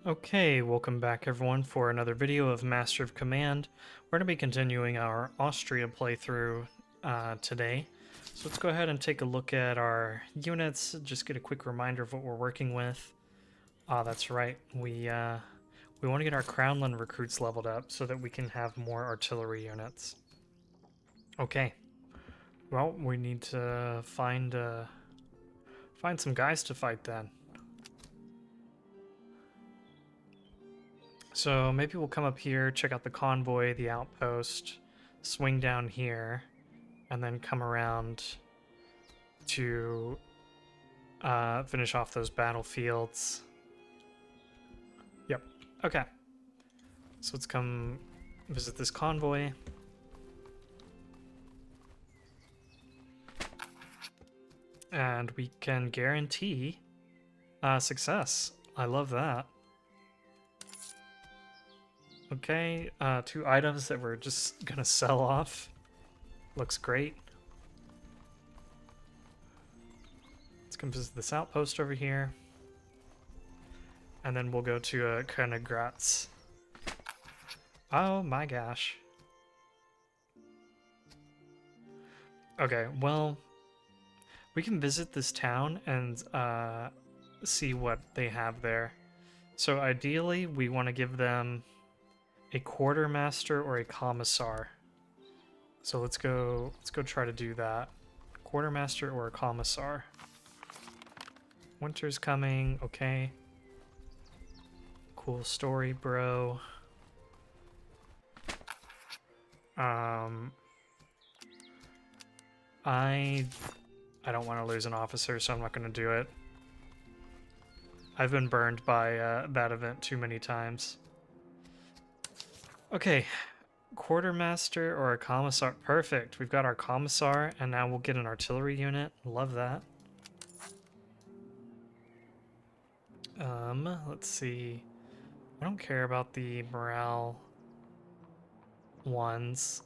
Okay, welcome back everyone for another video of Master of Command. We're going to be continuing our Austria playthrough today. So let's go ahead and take a look at our units, just get a quick reminder of what we're working with. That's right, we want to get our Crownland recruits leveled up so that we can have more artillery units. Okay, well, we need to find some guys to fight then. So maybe we'll come up here, check out the convoy, the outpost, swing down here, and then come around to finish off those battlefields. Yep. Okay. So let's come visit this convoy. And we can guarantee success. I love that. Okay, 2 items that we're just gonna sell off. Looks great. Let's come visit this outpost over here. And then we'll go to Königgrätz. Oh my gosh. Okay, well, we can visit this town and see what they have there. So ideally, we want to give them a quartermaster or a commissar. So let's go try to do that. Quartermaster or a commissar. Winter's coming, okay. Cool story, bro. I don't want to lose an officer, so I'm not going to do it. I've been burned by that event too many times. Okay, quartermaster or a commissar. Perfect. We've got our commissar, and now we'll get an artillery unit. Love that. Let's see. I don't care about the morale ones.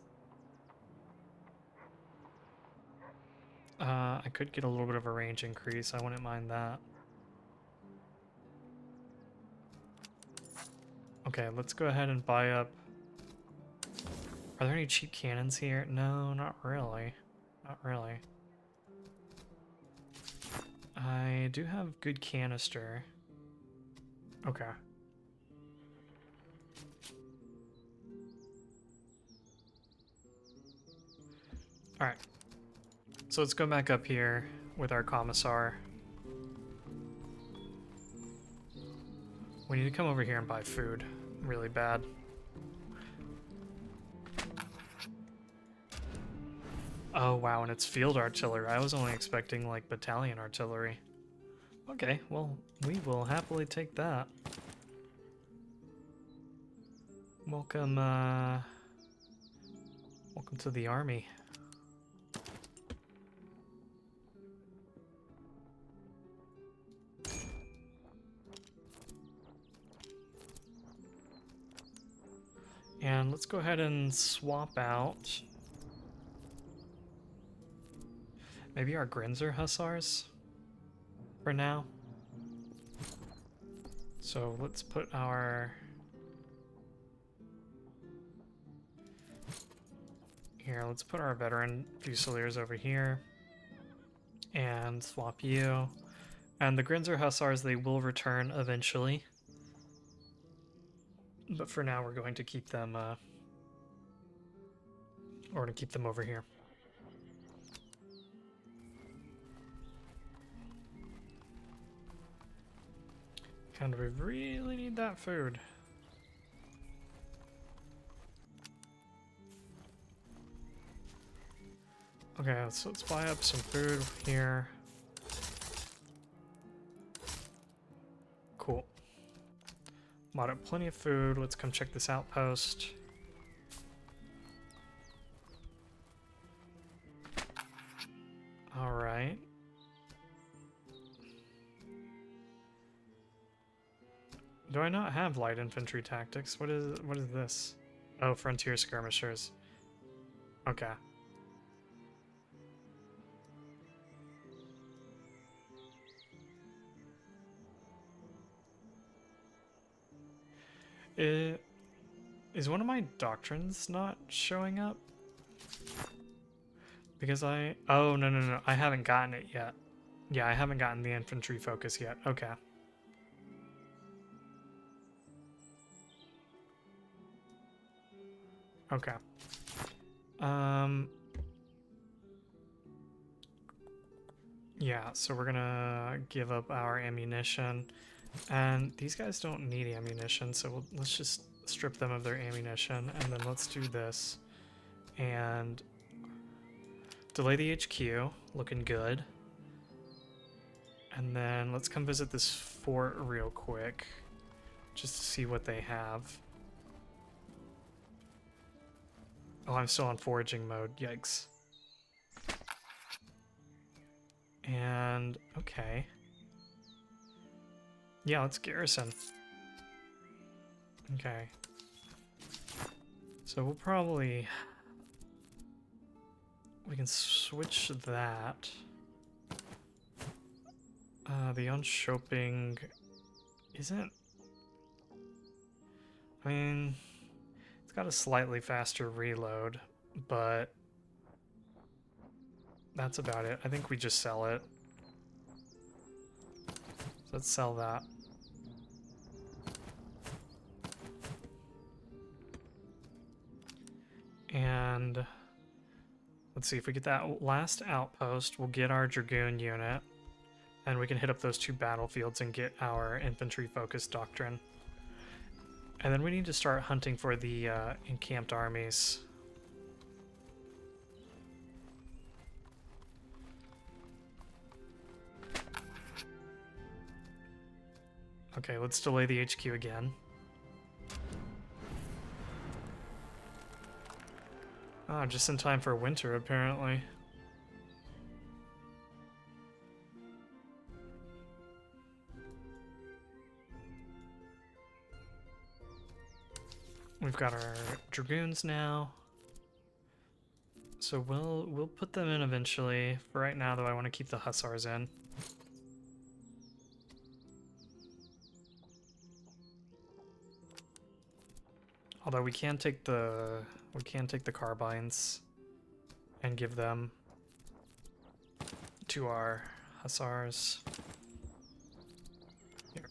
I could get a little bit of a range increase. I wouldn't mind that. Okay, let's go ahead and buy up. Are there any cheap cannons here? No, not really. Not really. I do have good canister. Okay. Alright. So let's go back up here with our commissar. We need to come over here and buy food. Really bad. Oh wow, and it's field artillery. I was only expecting like battalion artillery. Okay, well, we will happily take that. Welcome, welcome to the army. And let's go ahead and swap out maybe our Grinzer Hussars for now. So let's put our... Here, let's put our veteran Fusiliers over here. And swap you. And the Grinzer Hussars, they will return eventually. But for now, we're going to keep them, or to keep them over here. And we really need that food. Okay, so let's buy up some food here. Cool. Bought up plenty of food. Let's come check this outpost. All right. Do I not have light infantry tactics? What is this? Oh, frontier skirmishers. Okay. Is one of my doctrines not showing up? Because oh, no, no, no. I haven't gotten it yet. Yeah, I haven't gotten the infantry focus yet. Okay. Okay. Yeah, so we're gonna give up our ammunition. And these guys don't need ammunition, so let's just strip them of their ammunition. And then let's do this. And delay the HQ. Looking good. And then let's come visit this fort real quick. Just to see what they have. Oh, I'm still on foraging mode. Yikes. And, okay. Yeah, let's garrison. Okay. So we'll probably... We can switch that. The unshopping isn't... I mean... It's got a slightly faster reload, but... That's about it. I think we just sell it. So let's sell that. And let's see if we get that last outpost, we'll get our Dragoon unit, and we can hit up those 2 battlefields and get our infantry focused doctrine. And then we need to start hunting for the encamped armies. Okay, let's delay the HQ again. Ah, just in time for winter, apparently. We've got our Dragoons now. So we'll put them in eventually. For right now, though, I want to keep the Hussars in. Although we can take the carbines and give them to our Hussars. Here.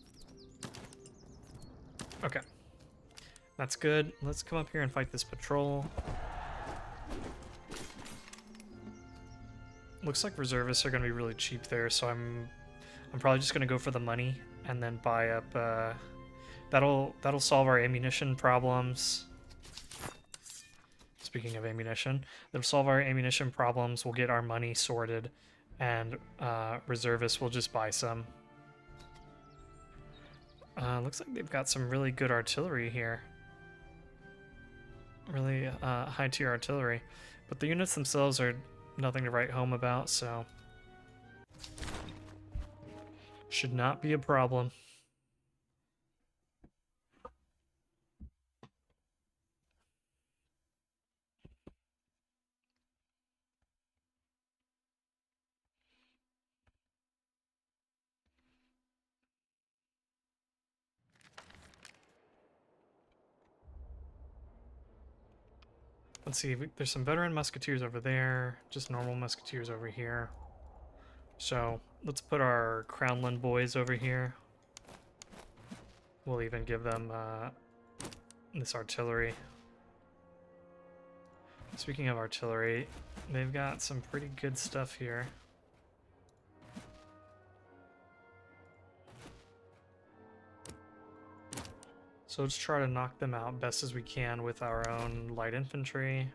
Okay. That's good. Let's come up here and fight this patrol. Looks like reservists are going to be really cheap there, so I'm probably just going to go for the money and then buy up that'll solve our ammunition problems. Speaking of ammunition, that'll solve our ammunition problems. We'll get our money sorted, and reservists will just buy some. Looks like they've got some really good artillery here. Really high tier artillery, but the units themselves are nothing to write home about, so should not be a problem. Let's see, there's some veteran musketeers over there, just normal musketeers over here. So let's put our Crownland boys over here. We'll even give them this artillery. Speaking of artillery, they've got some pretty good stuff here. So let's try to knock them out best as we can with our own light infantry.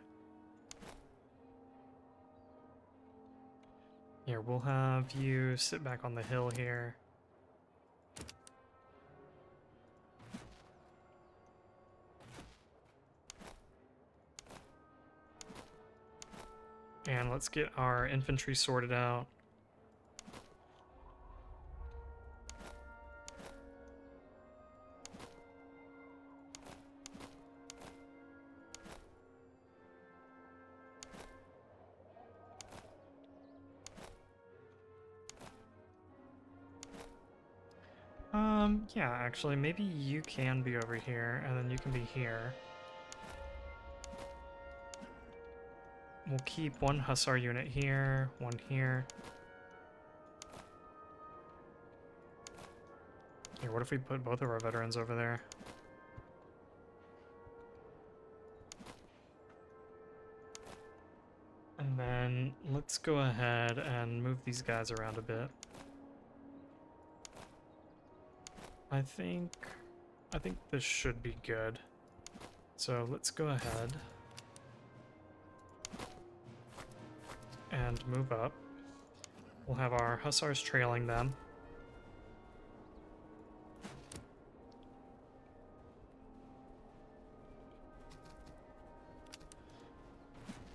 Here, we'll have you sit back on the hill here. And let's get our infantry sorted out. Yeah, actually, maybe you can be over here, and then you can be here. We'll keep one Hussar unit here, one here. Here, what if we put both of our veterans over there? And then let's go ahead and move these guys around a bit. I think this should be good. So let's go ahead and move up. We'll have our Hussars trailing them.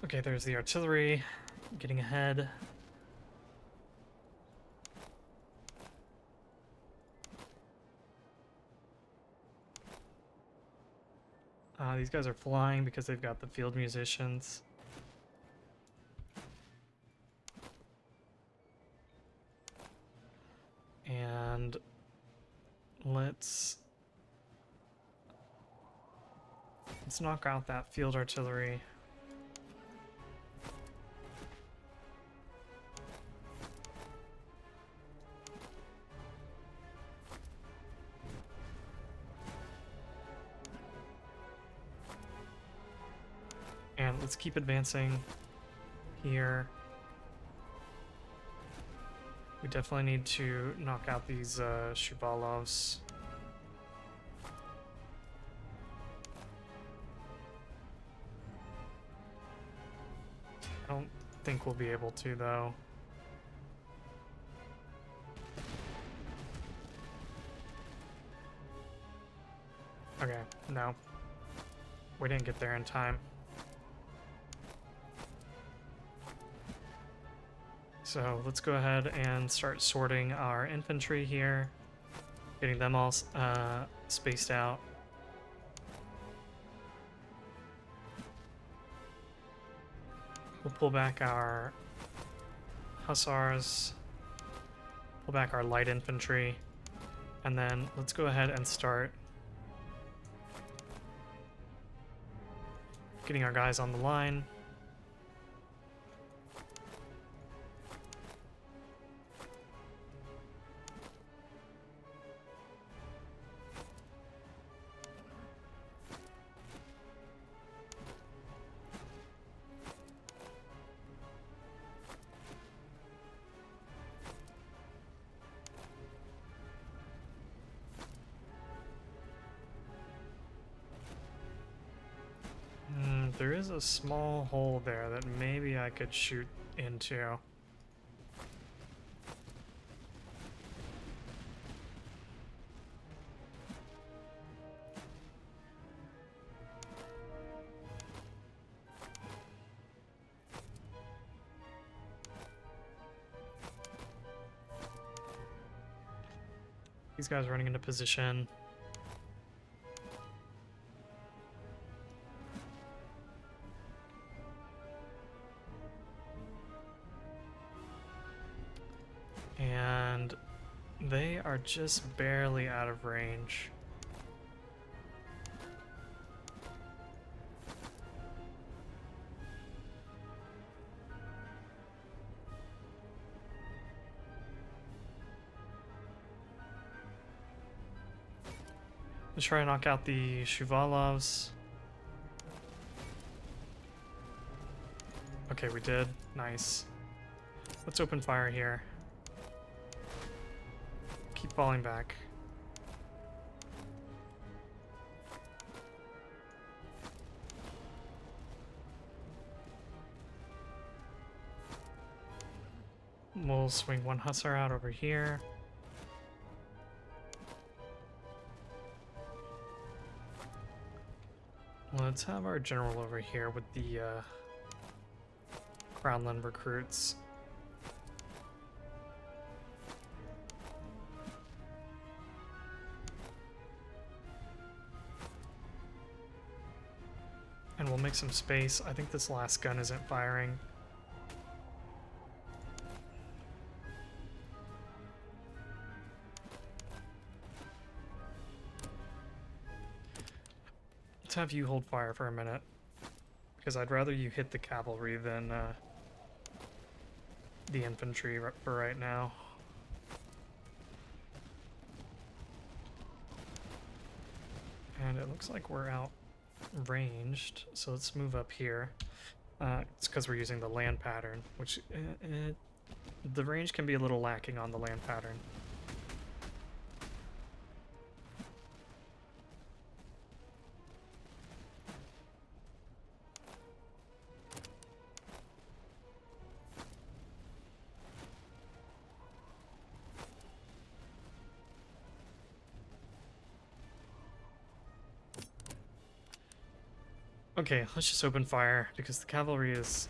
Okay, there's the artillery getting ahead. These guys are flying because they've got the field musicians. And let's knock out that field artillery. And let's keep advancing here. We definitely need to knock out these Shuvalovs. I don't think we'll be able to, though. Okay, no. We didn't get there in time. So let's go ahead and start sorting our infantry here, getting them all spaced out. We'll pull back our Hussars, pull back our light infantry, and then let's go ahead and start getting our guys on the line. There is a small hole there that maybe I could shoot into. These guys are running into position. And they are just barely out of range. Let's try to knock out the Shuvalovs. Okay, we did. Nice. Let's open fire here. Keep falling back. We'll swing one Hussar out over here. Let's have our general over here with the Crownland recruits. And we'll make some space. I think this last gun isn't firing. Let's have you hold fire for a minute, because I'd rather you hit the cavalry than the infantry for right now. And it looks like we're out ranged, so let's move up here. It's because we're using the land pattern, which the range can be a little lacking on the land pattern. Okay, let's just open fire, because the cavalry is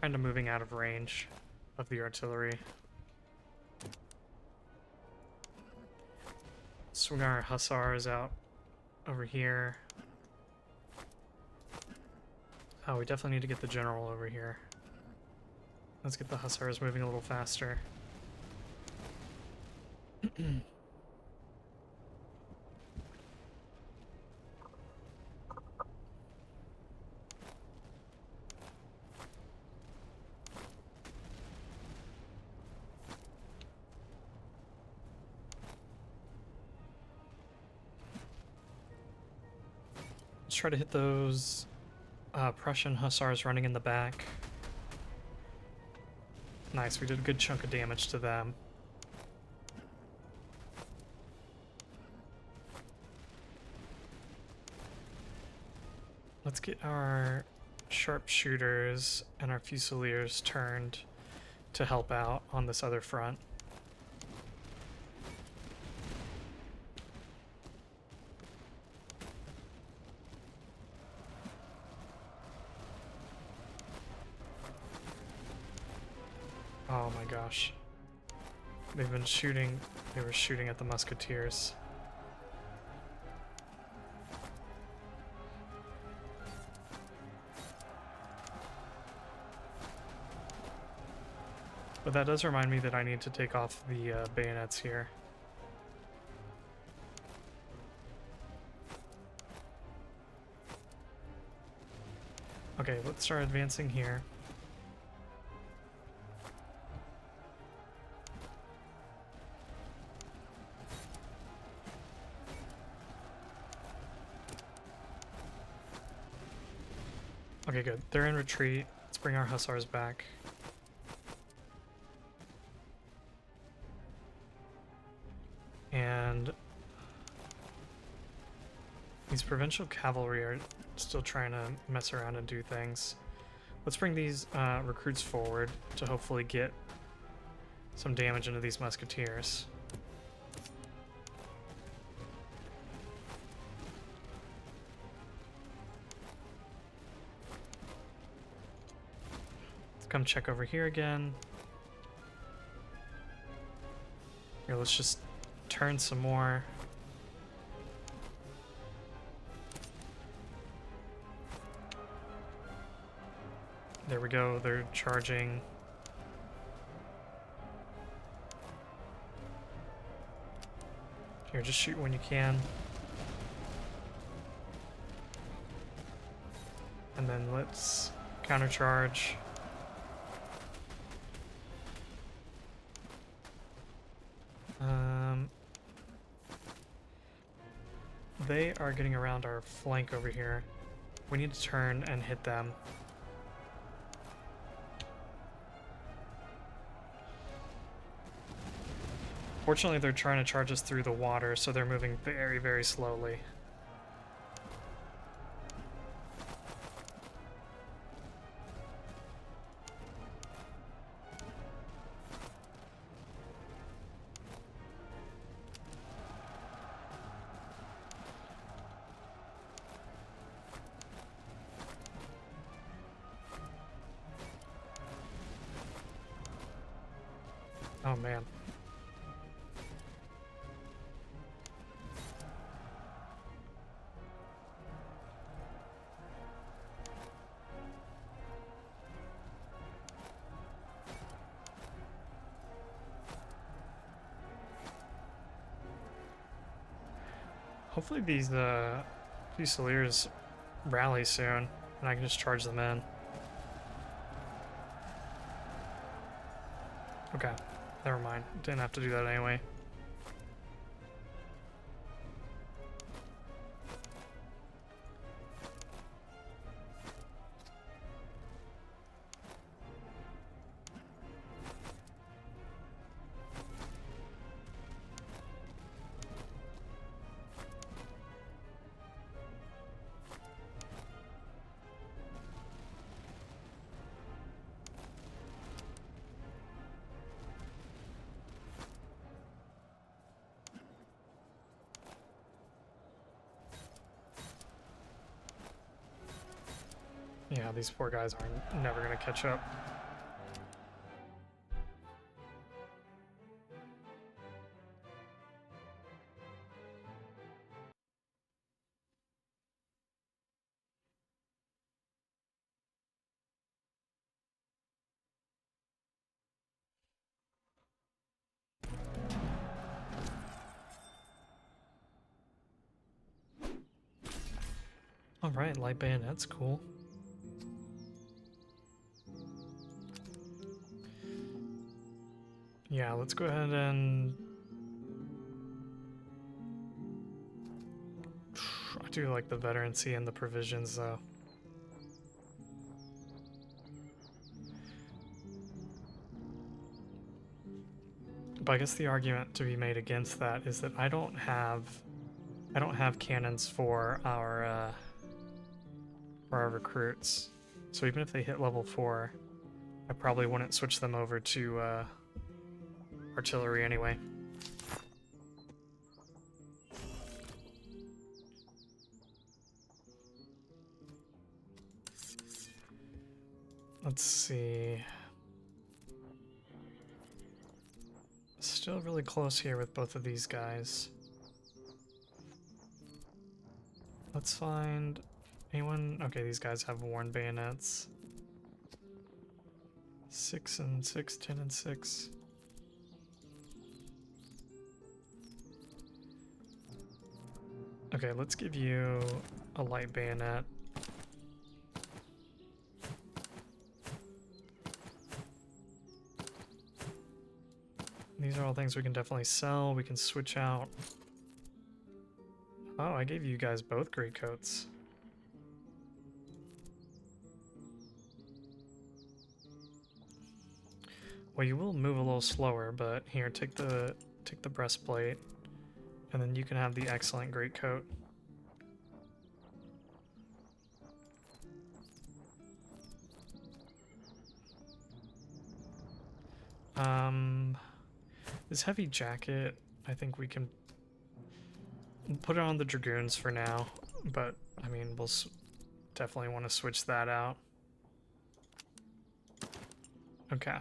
kind of moving out of range of the artillery. Swing our hussars out over here. Oh, we definitely need to get the general over here. Let's get the hussars moving a little faster. Let's try to hit those Prussian hussars running in the back. Nice, we did a good chunk of damage to them. Let's get our sharpshooters and our fusiliers turned to help out on this other front. Oh my gosh. They've been shooting, they were shooting at the musketeers. But that does remind me that I need to take off the bayonets here. Okay, let's start advancing here. Okay, good. They're in retreat. Let's bring our hussars back. And these provincial cavalry are still trying to mess around and do things. Let's bring these recruits forward to hopefully get some damage into these musketeers. Let's come check over here again. Here, let's just turn some more. There we go, they're charging. Here, just shoot when you can. And then let's countercharge. They are getting around our flank over here. We need to turn and hit them. Fortunately, they're trying to charge us through the water, so they're moving very, very slowly. Oh man. Hopefully these Fusiliers rally soon, and I can just charge them in. Okay, never mind. Didn't have to do that anyway. Yeah, these poor guys are never gonna catch up. Alright, light bayonet's cool. Yeah, let's go ahead and... I do like the veterancy and the provisions, though. But I guess the argument to be made against that is that I don't have cannons for our recruits. So even if they hit level 4, I probably wouldn't switch them over to artillery anyway. Let's see. Still really close here with both of these guys. Let's find anyone. Okay, these guys have worn bayonets. 6 and 6, 10 and 6. Okay, let's give you a light bayonet. These are all things we can definitely sell. We can switch out. Oh, I gave you guys both great coats. Well, you will move a little slower, but here, take the breastplate, and then you can have the excellent great coat. This heavy jacket, I think we can put it on the dragoons for now, but I mean, we'll definitely want to switch that out. Okay.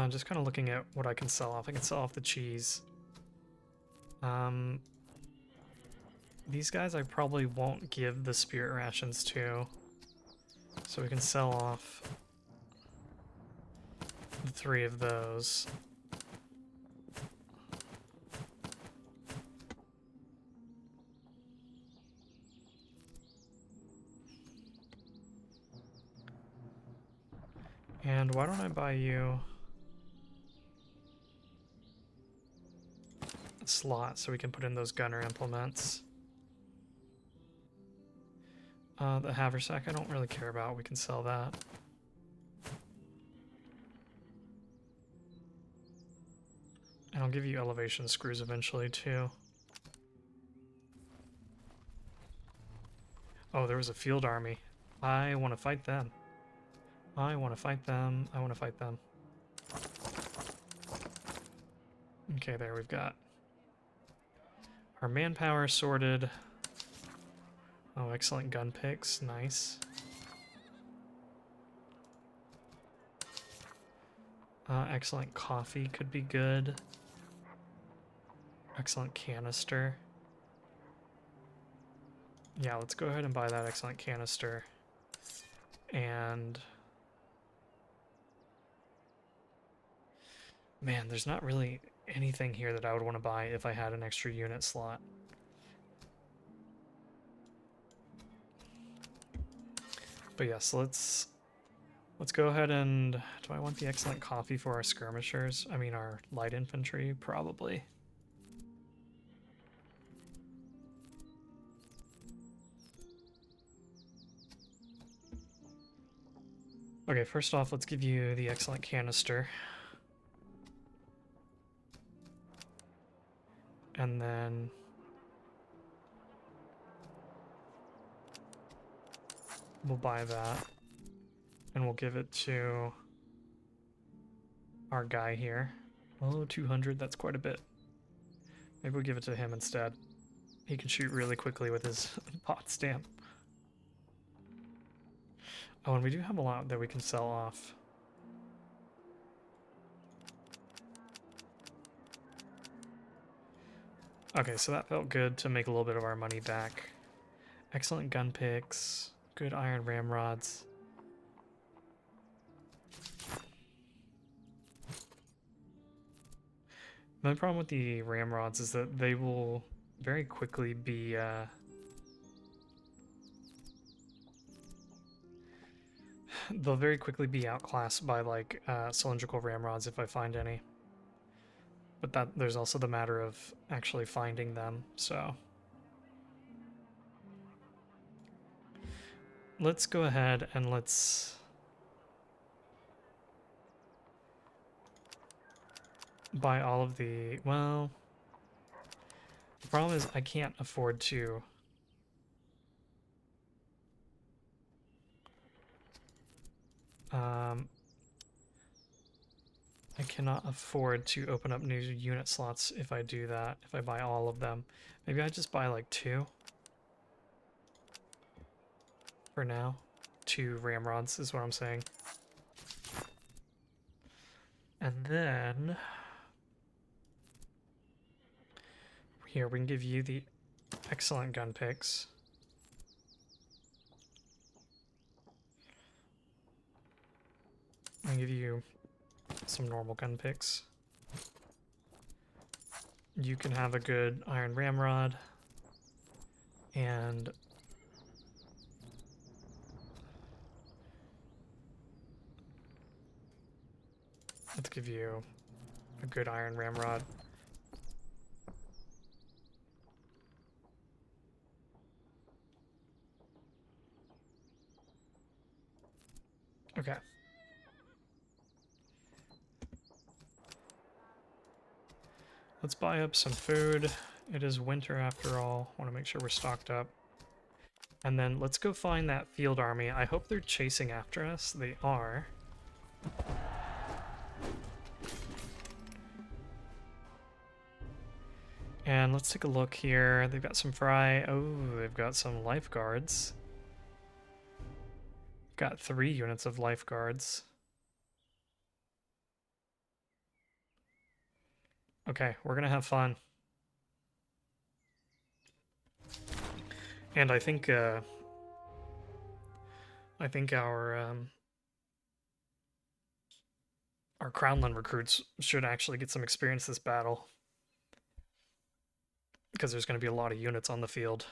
Just kind of looking at what I can sell off. I can sell off the cheese. These guys I probably won't give the spirit rations to. So we can sell off the 3 of those. And why don't I buy you a slot so we can put in those gunner implements. The haversack I don't really care about. We can sell that. And I'll give you elevation screws eventually too. Oh, there was a field army. I want to fight them. I want to fight them. I want to fight them. Okay, there we've got our manpower sorted. Oh, excellent gun picks. Nice. Excellent coffee could be good. Excellent canister. Yeah, let's go ahead and buy that excellent canister. And Man, there's not really anything here that I would want to buy if I had an extra unit slot. But yes, let's go ahead and... Do I want the excellent coffee for our skirmishers? I mean, our light infantry? Probably. Okay, first off, let's give you the excellent canister. And then... we'll buy that. And we'll give it to our guy here. Oh, 200, that's quite a bit. Maybe we'll give it to him instead. He can shoot really quickly with his pot stamp. Oh, and we do have a lot that we can sell off. Okay, so that felt good to make a little bit of our money back. Excellent gun picks, good iron ramrods. The only problem with the ramrods is that they will very quickly be they'll very quickly be outclassed by like cylindrical ramrods if I find any. But that there's also the matter of actually finding them, so let's go ahead and let's buy all of the, well, the problem is I can't afford to I cannot afford to open up new unit slots if I do that, if I buy all of them. Maybe I just buy like 2 for now. 2 ramrods is what I'm saying. And then here we can give you the excellent gun picks. I'll give you some normal gun picks. You can have a good iron ramrod, and let's give you a good iron ramrod. Okay. Let's buy up some food. It is winter after all. Want to make sure we're stocked up. And then let's go find that field army. I hope they're chasing after us. They are. And let's take a look here. They've got some fry. Oh, they've got some lifeguards. Got 3 units of lifeguards. Okay, we're gonna have fun. And I think our Crownland recruits should actually get some experience this battle, because there's going to be a lot of units on the field.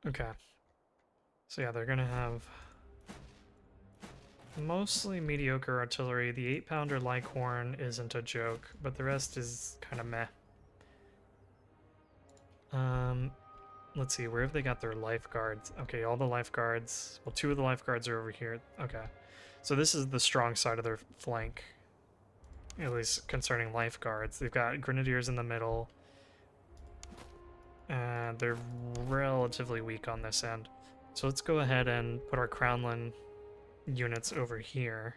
Okay. So yeah, they're going to have mostly mediocre artillery. The 8-pounder Lycorn isn't a joke, but the rest is kind of meh. Let's see, where have they got their lifeguards? Okay, all the lifeguards. Well, 2 of the lifeguards are over here. Okay. So this is the strong side of their flank, at least concerning lifeguards. They've got grenadiers in the middle, and they're relatively weak on this end. So let's go ahead and put our Crownland units over here.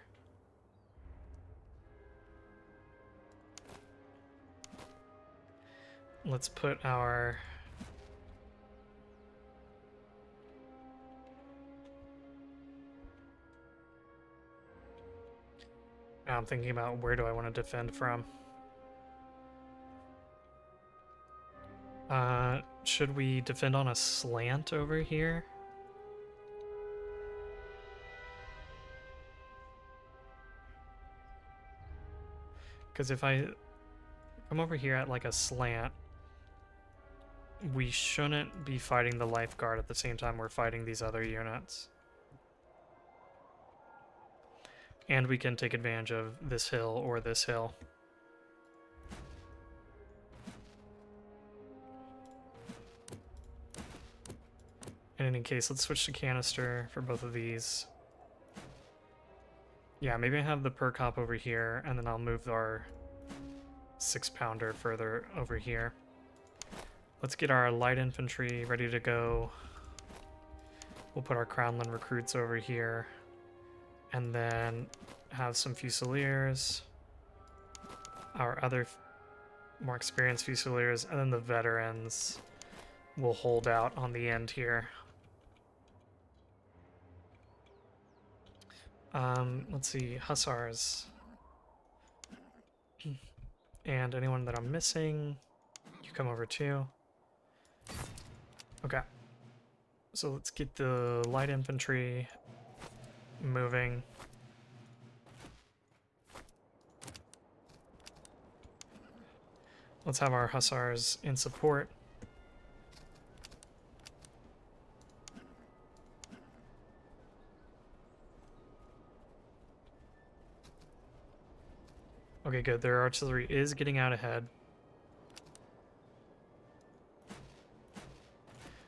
Let's put our... Now I'm thinking about where do I want to defend from. Should we defend on a slant over here? Because if I come over here at like a slant, we shouldn't be fighting the lifeguard at the same time we're fighting these other units. And we can take advantage of this hill or this hill. In any case, let's switch to canister for both of these. Yeah, maybe I have the per cop over here, and then I'll move our 6-pounder further over here. Let's get our light infantry ready to go. We'll put our Crownland recruits over here, and then have some Fusiliers, our other more experienced Fusiliers, and then the veterans will hold out on the end here. Let's see, Hussars. And anyone that I'm missing, you come over too. Okay. So let's get the light infantry moving. Let's have our Hussars in support. Okay, good. Their artillery is getting out ahead.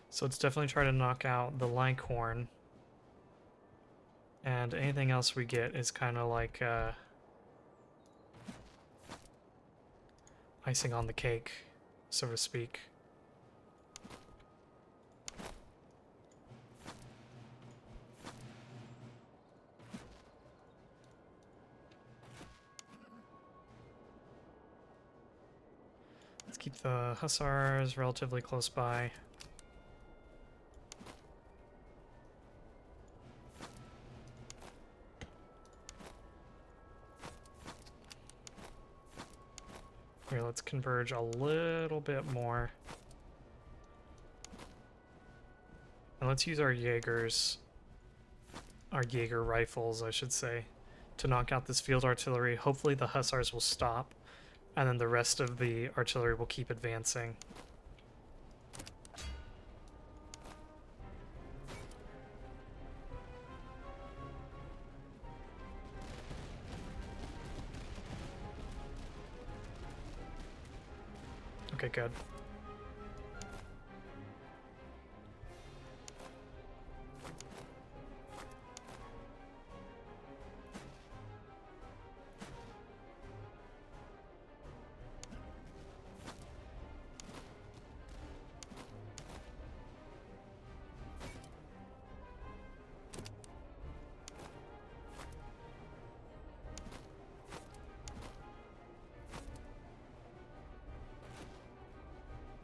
So let's definitely try to knock out the Lankhorn. And anything else we get is kind of like icing on the cake, so to speak. Let's keep the Hussars relatively close by. Here, let's converge a little bit more. And let's use our Jaegers, our Jaeger rifles, I should say, to knock out this field artillery. Hopefully the Hussars will stop, and then the rest of the artillery will keep advancing. Okay, good.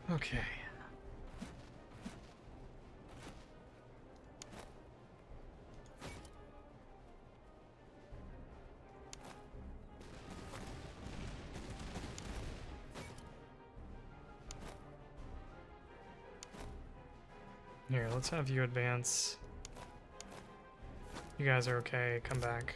Okay. Here, let's have you advance. You guys are okay, come back.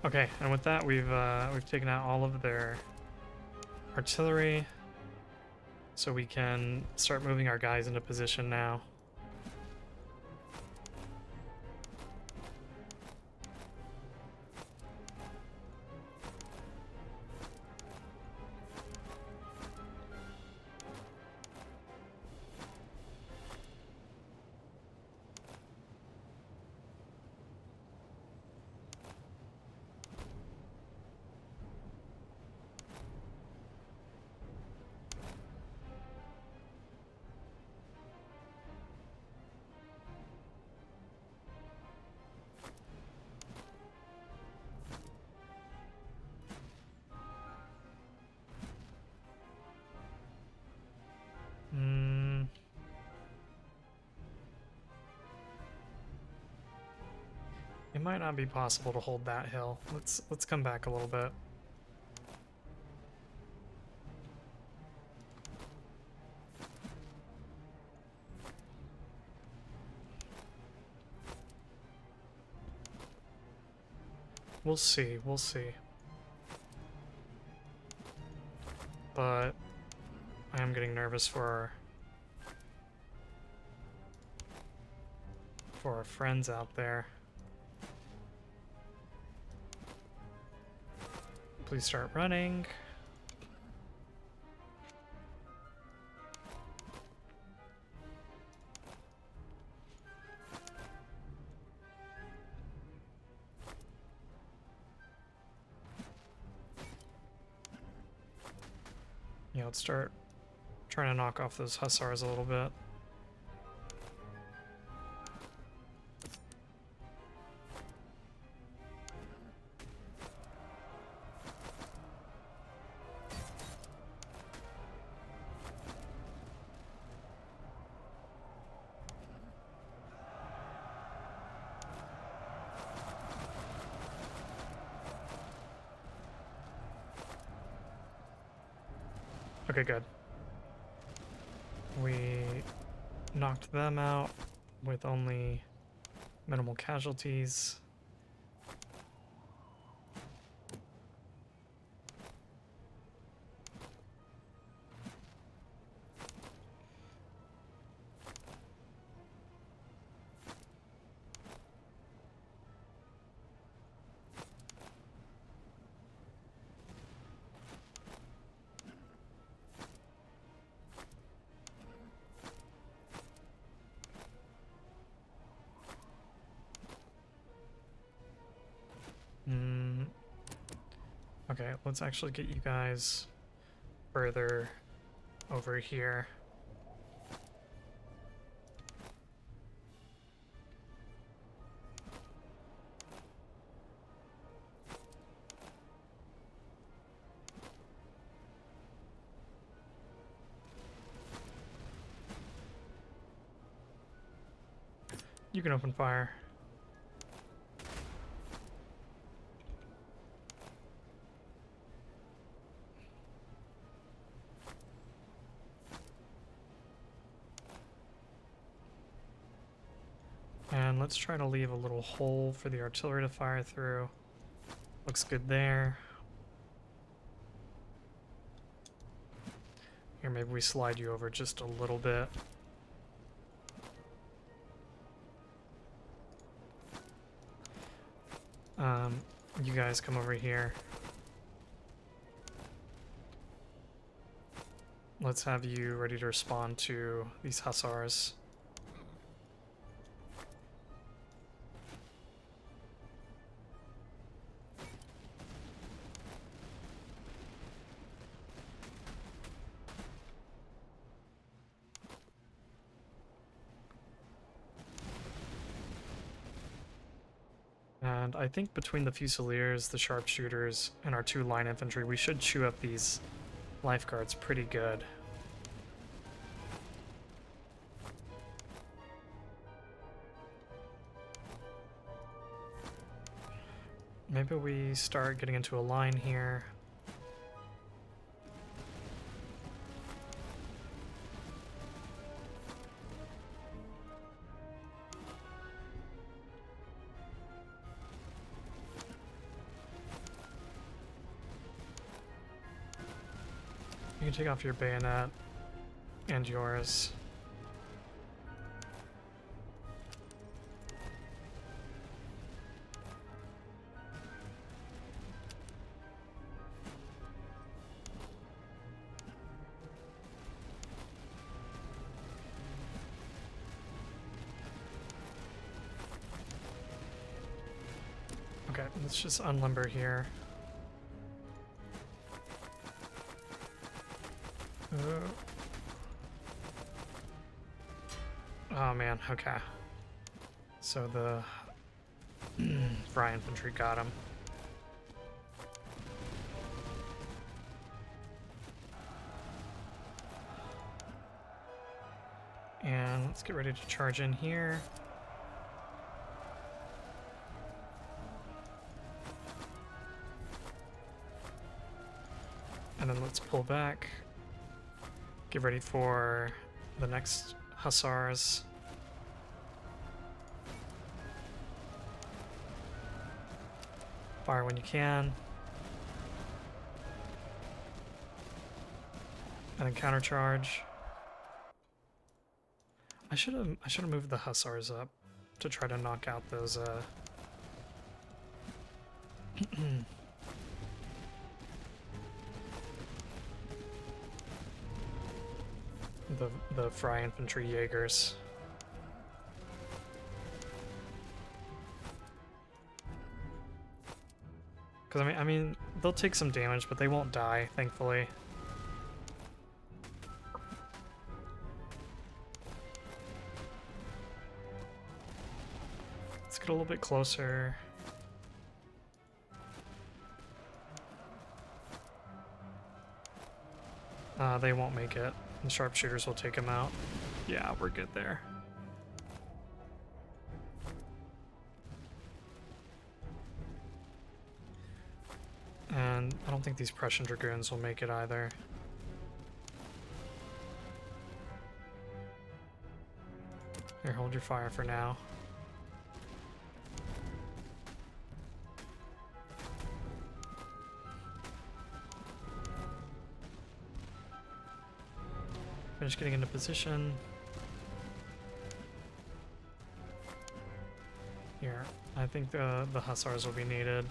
Okay, and with that, we've taken out all of their artillery, so we can start moving our guys into position now. It might not be possible to hold that hill. Let's come back a little bit. We'll see, we'll see. But I am getting nervous for our friends out there. Please start running. Yeah, let's start trying to knock off those hussars a little bit. Okay, good. We knocked them out with only minimal casualties. Okay, let's actually get you guys further over here. You can open fire. And let's try to leave a little hole for the artillery to fire through. Looks good there. Here, maybe we slide you over just a little bit. You guys come over here. Let's have you ready to respond to these hussars. And I think between the Fusiliers, the Sharpshooters, and our 2 line infantry, we should chew up these lifeguards pretty good. Maybe we start getting into a line here. You can take off your bayonet and yours. Okay, let's just unlimber here. Oh man, okay. So the Fry infantry got him. And let's get ready to charge in here. And then let's pull back. Get ready for the next hussars. Fire when you can. And then countercharge. I should have moved the hussars up to try to knock out those the Fry infantry Jaegers. Because I mean they'll take some damage, but they won't die, thankfully. Let's get a little bit closer. They won't make it. The sharpshooters will take them out. Yeah, we're good there. And I don't think these Prussian dragoons will make it either. Here, hold your fire for now. Finish getting into position. Here, I think the hussars will be needed.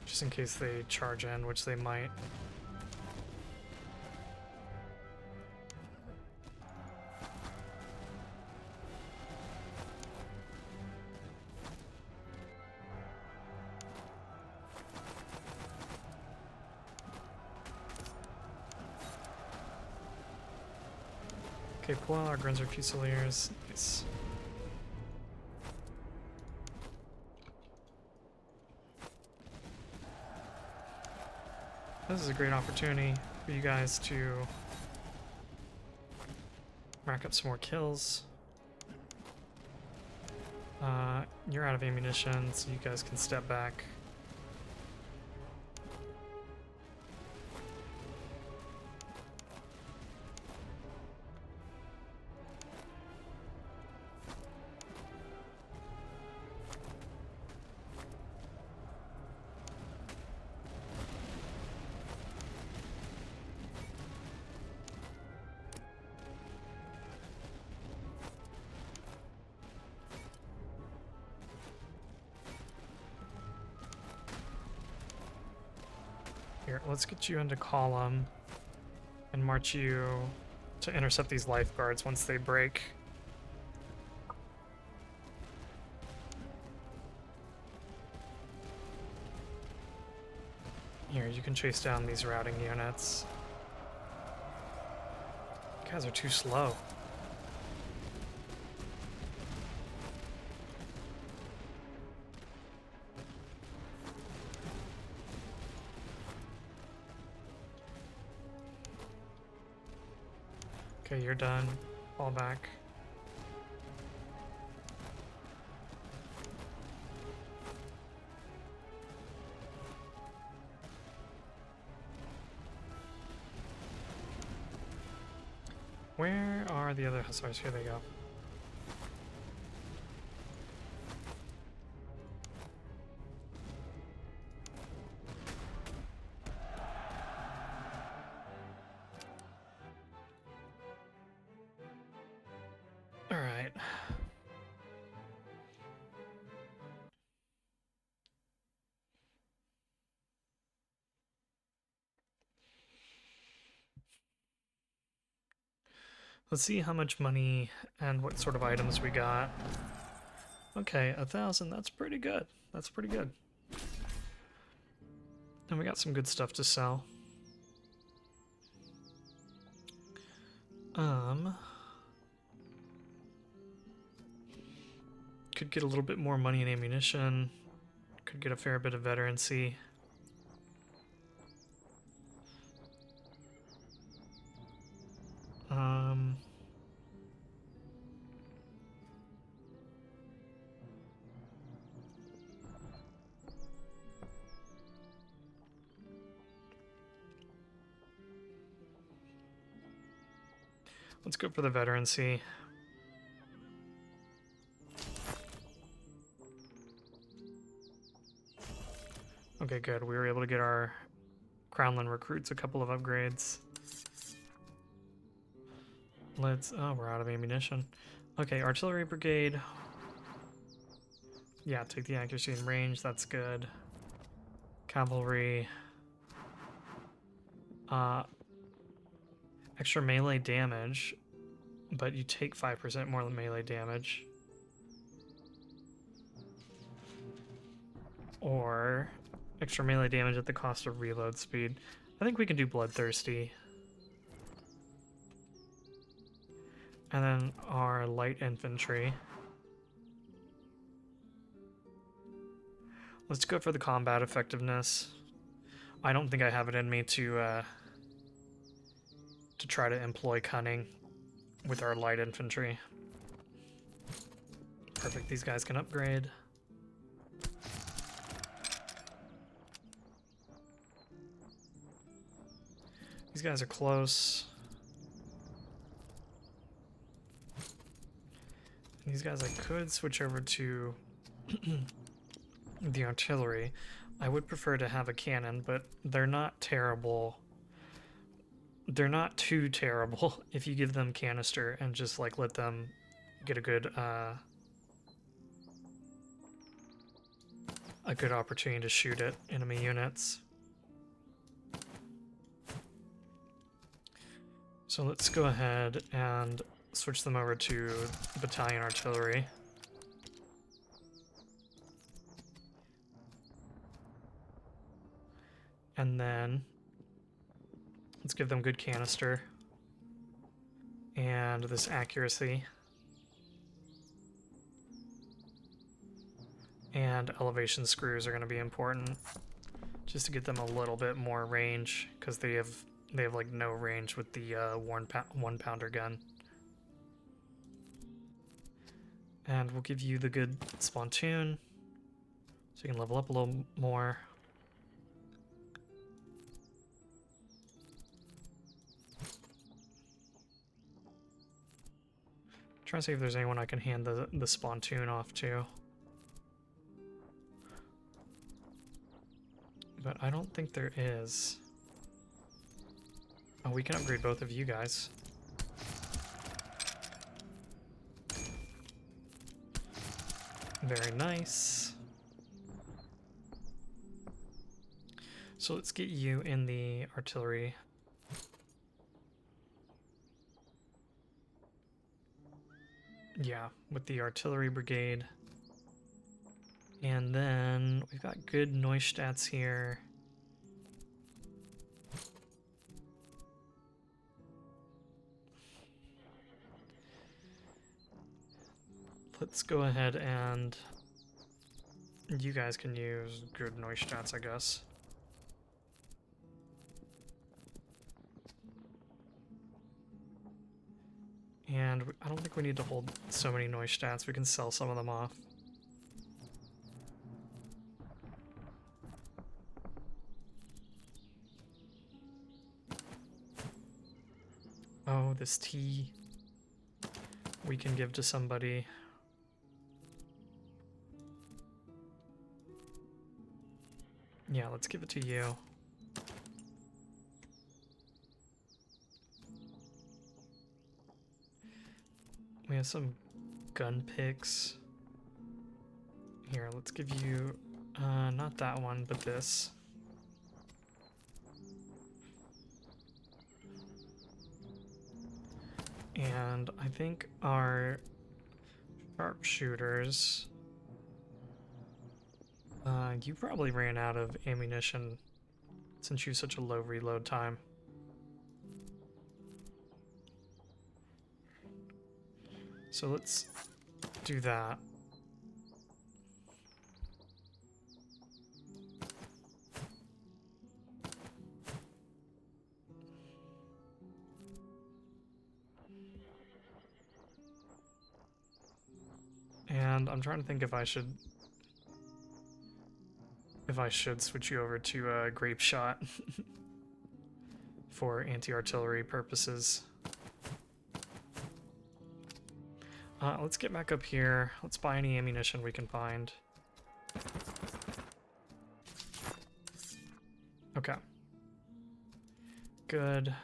Just in case they charge in, which they might. Okay, pull out our Grunzer Fusiliers. Nice. This is a great opportunity for you guys to rack up some more kills. You're out of ammunition, so you guys can step back. Here, let's get you into column and march you to intercept these lifeguards once they break. Here, you can chase down these routing units. You guys are too slow. Okay, you're done. Fall back. Where are the other hussars? Here they go. All right. Let's see how much money and what sort of items we got. Okay, 1,000, that's pretty good. That's pretty good. And we got some good stuff to sell. Could get a little bit more money and ammunition. Could get a fair bit of veterancy. Let's go for the veterancy. Okay, good. We were able to get our Crownland recruits a couple of upgrades. Oh, we're out of ammunition. Okay, artillery brigade. Yeah, take the accuracy and range, that's good. Cavalry. Extra melee damage, but you take 5% more than melee damage. Or extra melee damage at the cost of reload speed. I think we can do Bloodthirsty. And then our light infantry. Let's go for the combat effectiveness. I don't think I have it in me to try to employ cunning with our light infantry. Perfect, these guys can upgrade. These guys are close. These guys I could switch over to the artillery. I would prefer to have a cannon, but they're not terrible. They're not too terrible if you give them canister and just like let them get a good opportunity to shoot at enemy units. So let's go ahead and switch them over to battalion artillery. And then let's give them good canister and this accuracy and elevation screws are going to be important just to get them a little bit more range because they have like no range with the 1-pounder gun. And we'll give you the good spontoon so you can level up a little more. Trying to see if there's anyone I can hand the spontoon off to. But I don't think there is. Oh, we can upgrade both of you guys. Very nice. So let's get you in the artillery. Yeah, with the artillery brigade. And then we've got good noise stats here. Let's go ahead and you guys can use good noise stats, I guess. And I don't think we need to hold so many noise stats. We can sell some of them off. Oh, this tea we can give to somebody. Yeah, let's give it to you. We have some gun picks. Here, let's give you, not that one, but this. And I think our sharpshooters, you probably ran out of ammunition since you have such a low reload time. So let's do that. And I'm trying to think if I should switch you over to grape shot for anti-artillery purposes. Let's get back up here. Let's buy any ammunition we can find. Okay. Good.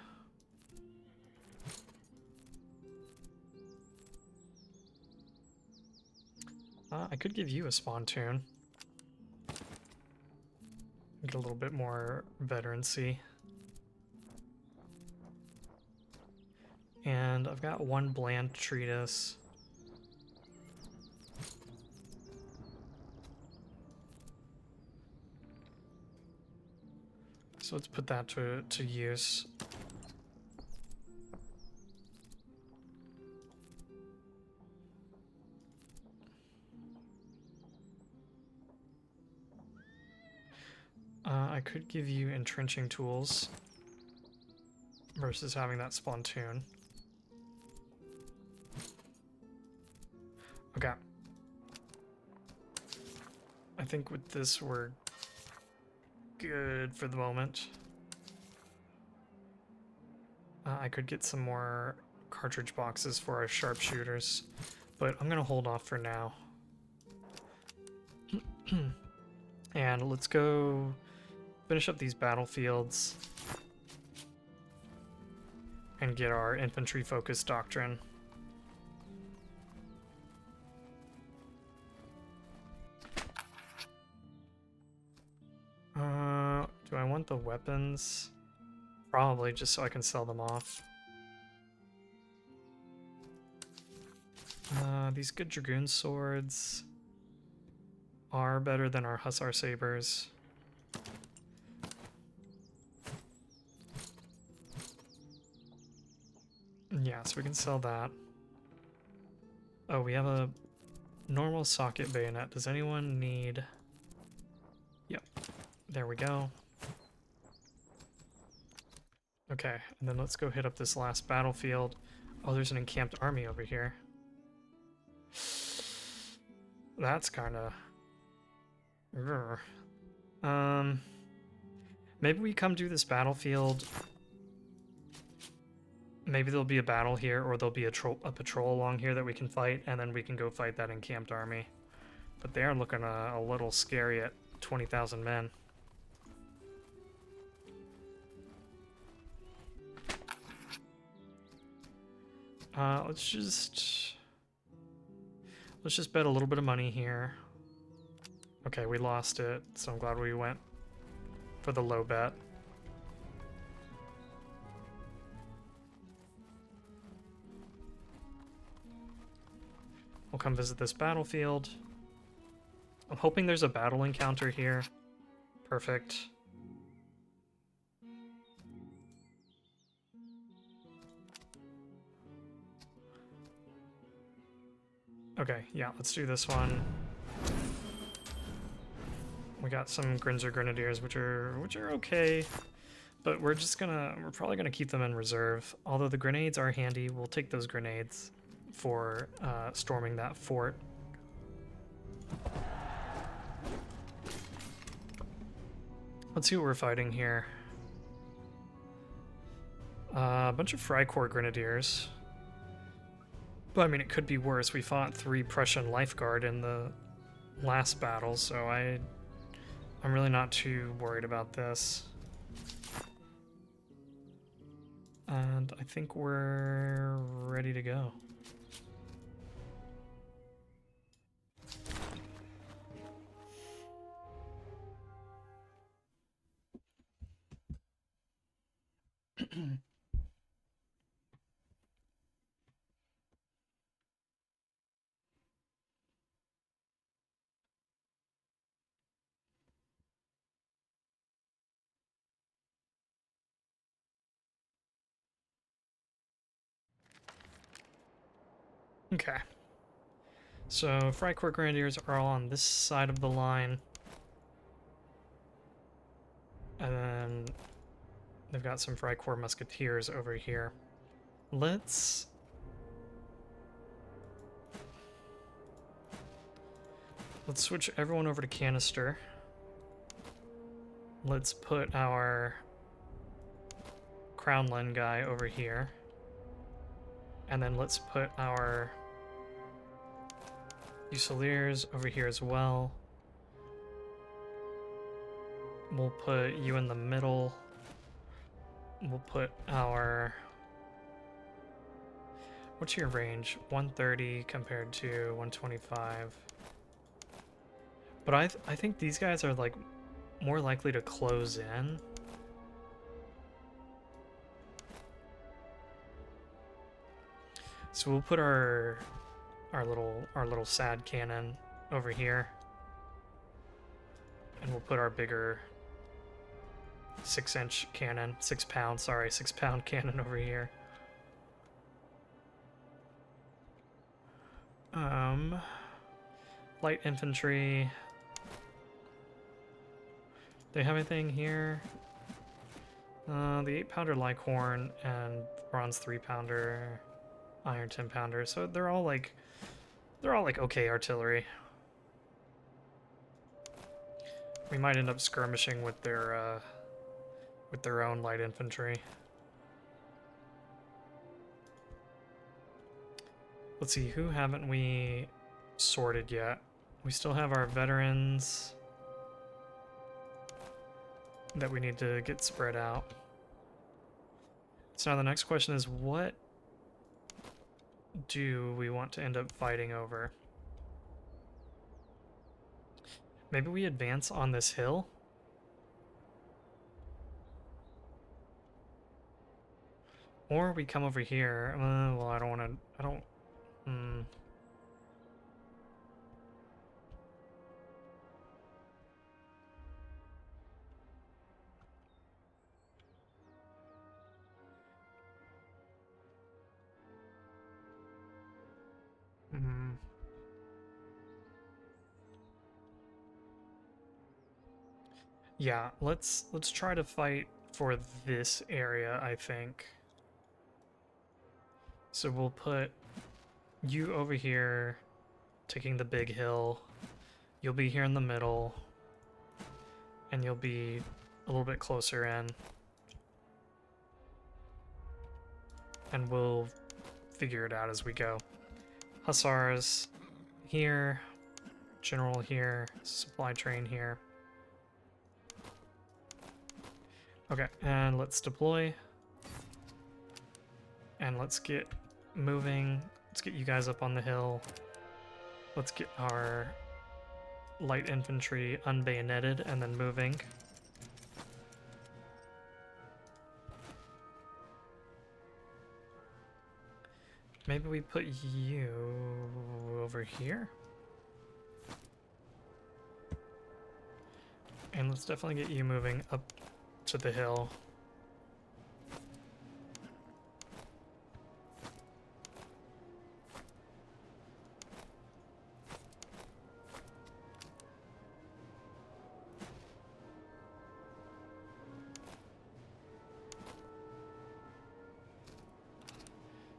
I could give you a spontoon. Get a little bit more veterancy. And I've got one bland treatise. So let's put that to use. I could give you entrenching tools versus having that spontoon. Okay. I think with this we're good for the moment. I could get some more cartridge boxes for our sharpshooters, but I'm gonna hold off for now. And let's go finish up these battlefields and get our infantry focused doctrine. Do I want the weapons? Probably, just so I can sell them off. These good dragoon swords are better than our hussar sabers. Yeah, so we can sell that. Oh, we have a normal socket bayonet. Does anyone need... Yep, there we go. Okay, and then let's go hit up this last battlefield. Oh, there's an encamped army over here. That's kinda... Maybe we come do this battlefield. Maybe there'll be a battle here, or there'll be a patrol along here that we can fight, and then we can go fight that encamped army. But they are looking a little scary at 20,000 men. Let's just bet a little bit of money here. Okay, we lost it, so I'm glad we went for the low bet. We'll come visit this battlefield. I'm hoping there's a battle encounter here. Perfect. Okay, yeah, let's do this one. We got some Grinzer Grenadiers, which are okay, but we're probably gonna keep them in reserve. Although the grenades are handy, we'll take those grenades for storming that fort. Let's see what we're fighting here. A bunch of Freikorps Grenadiers. But I mean, it could be worse. We fought 3 Prussian Life Guard in the last battle, so I'm really not too worried about this. And I think we're ready to go. Okay. So Freikorps Grenadiers are all on this side of the line. And then they've got some Freikorps Musketeers over here. Let's switch everyone over to canister. Let's put our Crownland guy over here. And then let's put our Fusiliers over here as well. We'll put you in the middle. We'll put our... What's your range? 130 compared to 125. But I think these guys are like more likely to close in. So we'll put our little sad cannon over here. And we'll put our bigger 6-inch cannon, 6-pound, sorry, 6-pound cannon over here. Light infantry. Do they have anything here? The 8-pounder Lycorn and bronze 3-pounder, iron 10-pounder. So they're all like okay artillery. We might end up skirmishing with their own light infantry. Let's see, who haven't we sorted yet? We still have our veterans that we need to get spread out. So now the next question is, what do we want to end up fighting over? Maybe we advance on this hill? Or we come over here. Well, I don't want to... I don't... Yeah, let's try to fight for this area, I think. So we'll put you over here, taking the big hill. You'll be here in the middle, and you'll be a little bit closer in. And we'll figure it out as we go. Hussars here, general here, supply train here. Okay, and let's deploy. And let's get moving. Let's get you guys up on the hill. Let's get our light infantry unbayoneted and then moving. Maybe we put you over here. And let's definitely get you moving up to the hill.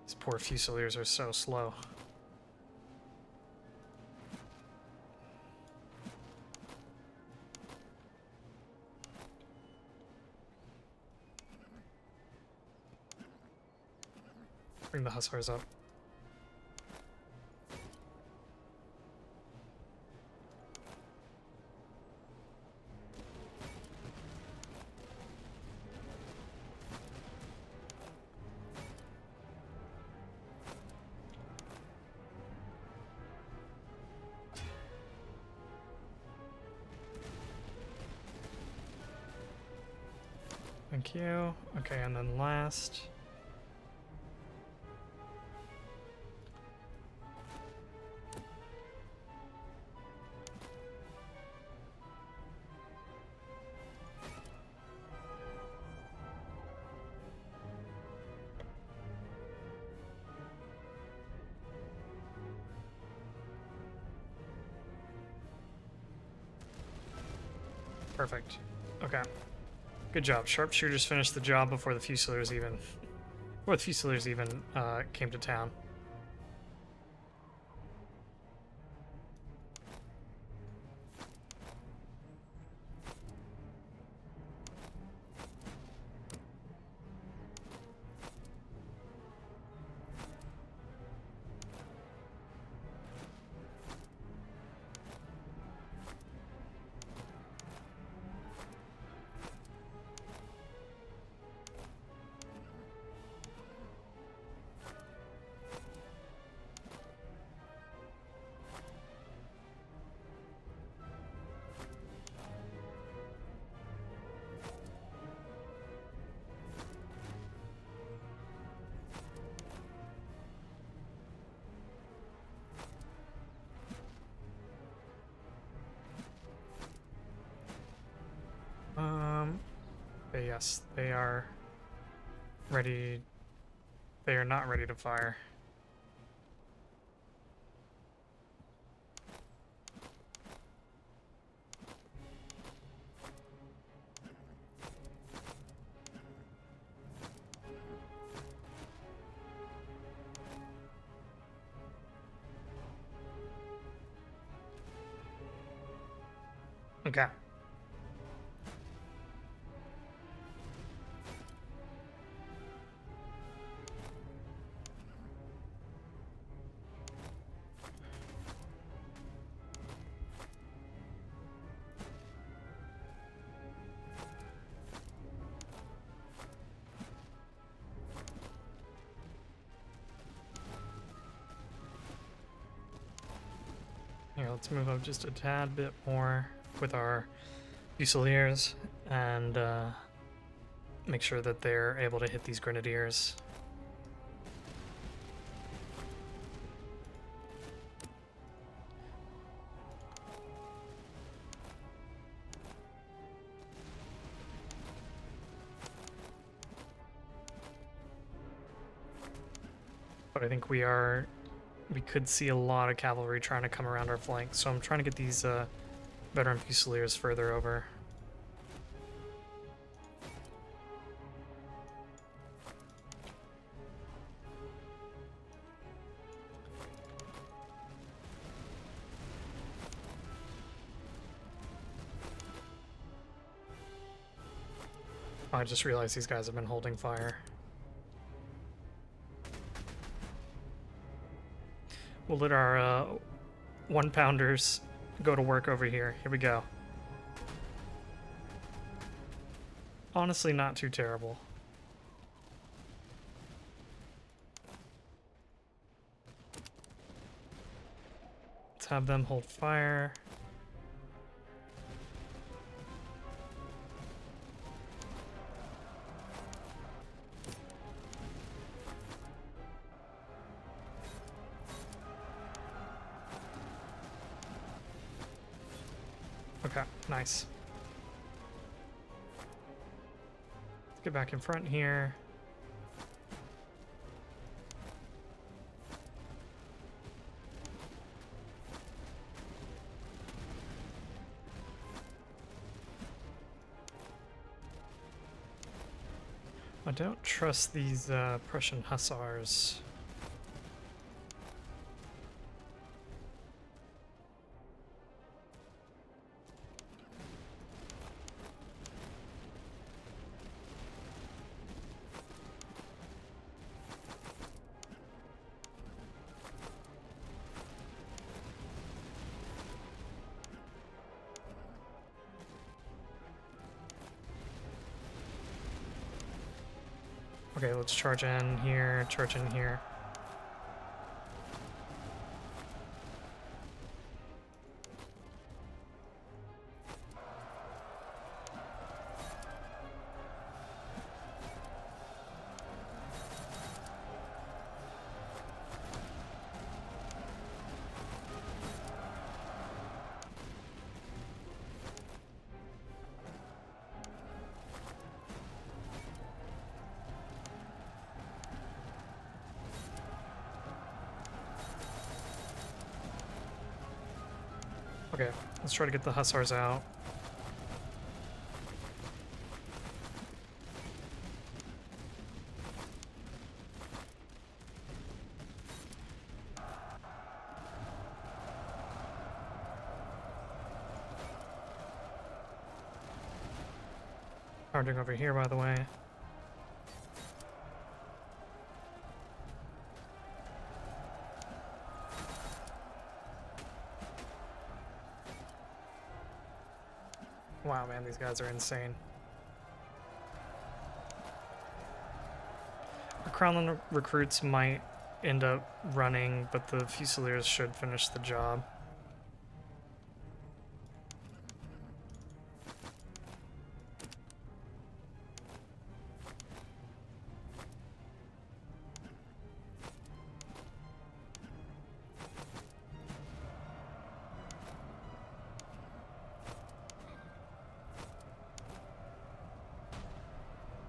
These poor Fusiliers are so slow. Bring the Hussars up. Thank you. Okay, and then last. Perfect. Okay. Good job. Sharpshooters finished the job before the Fusiliers even came to town. Okay, yes, they are ready. They are not ready to fire. Okay. Here, let's move up just a tad bit more with our Fusiliers and make sure that they're able to hit these Grenadiers. But I think we could see a lot of cavalry trying to come around our flank, so I'm trying to get these veteran Fusiliers further over. Oh, I just realized these guys have been holding fire. We'll let our one-pounders go to work over here. Here we go. Honestly, not too terrible. Let's have them hold fire. Okay, nice. Let's get back in front here. I don't trust these Prussian hussars. Okay, let's charge in here, charge in here. Okay, let's try to get the hussars out. Charging over here, by the way. Wow, man, these guys are insane. The Crownland recruits might end up running, but the Fusiliers should finish the job.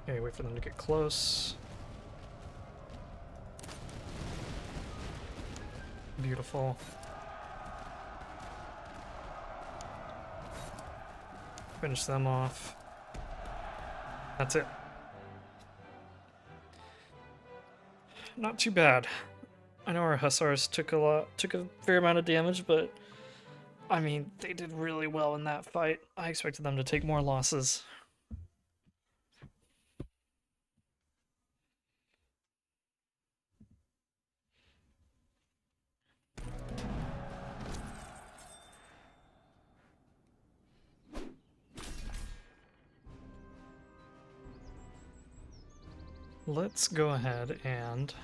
Okay, wait for them to get close. Beautiful. Finish them off. That's it. Not too bad. I know our hussars took a fair amount of damage, but I mean, they did really well in that fight. I expected them to take more losses. Let's go ahead and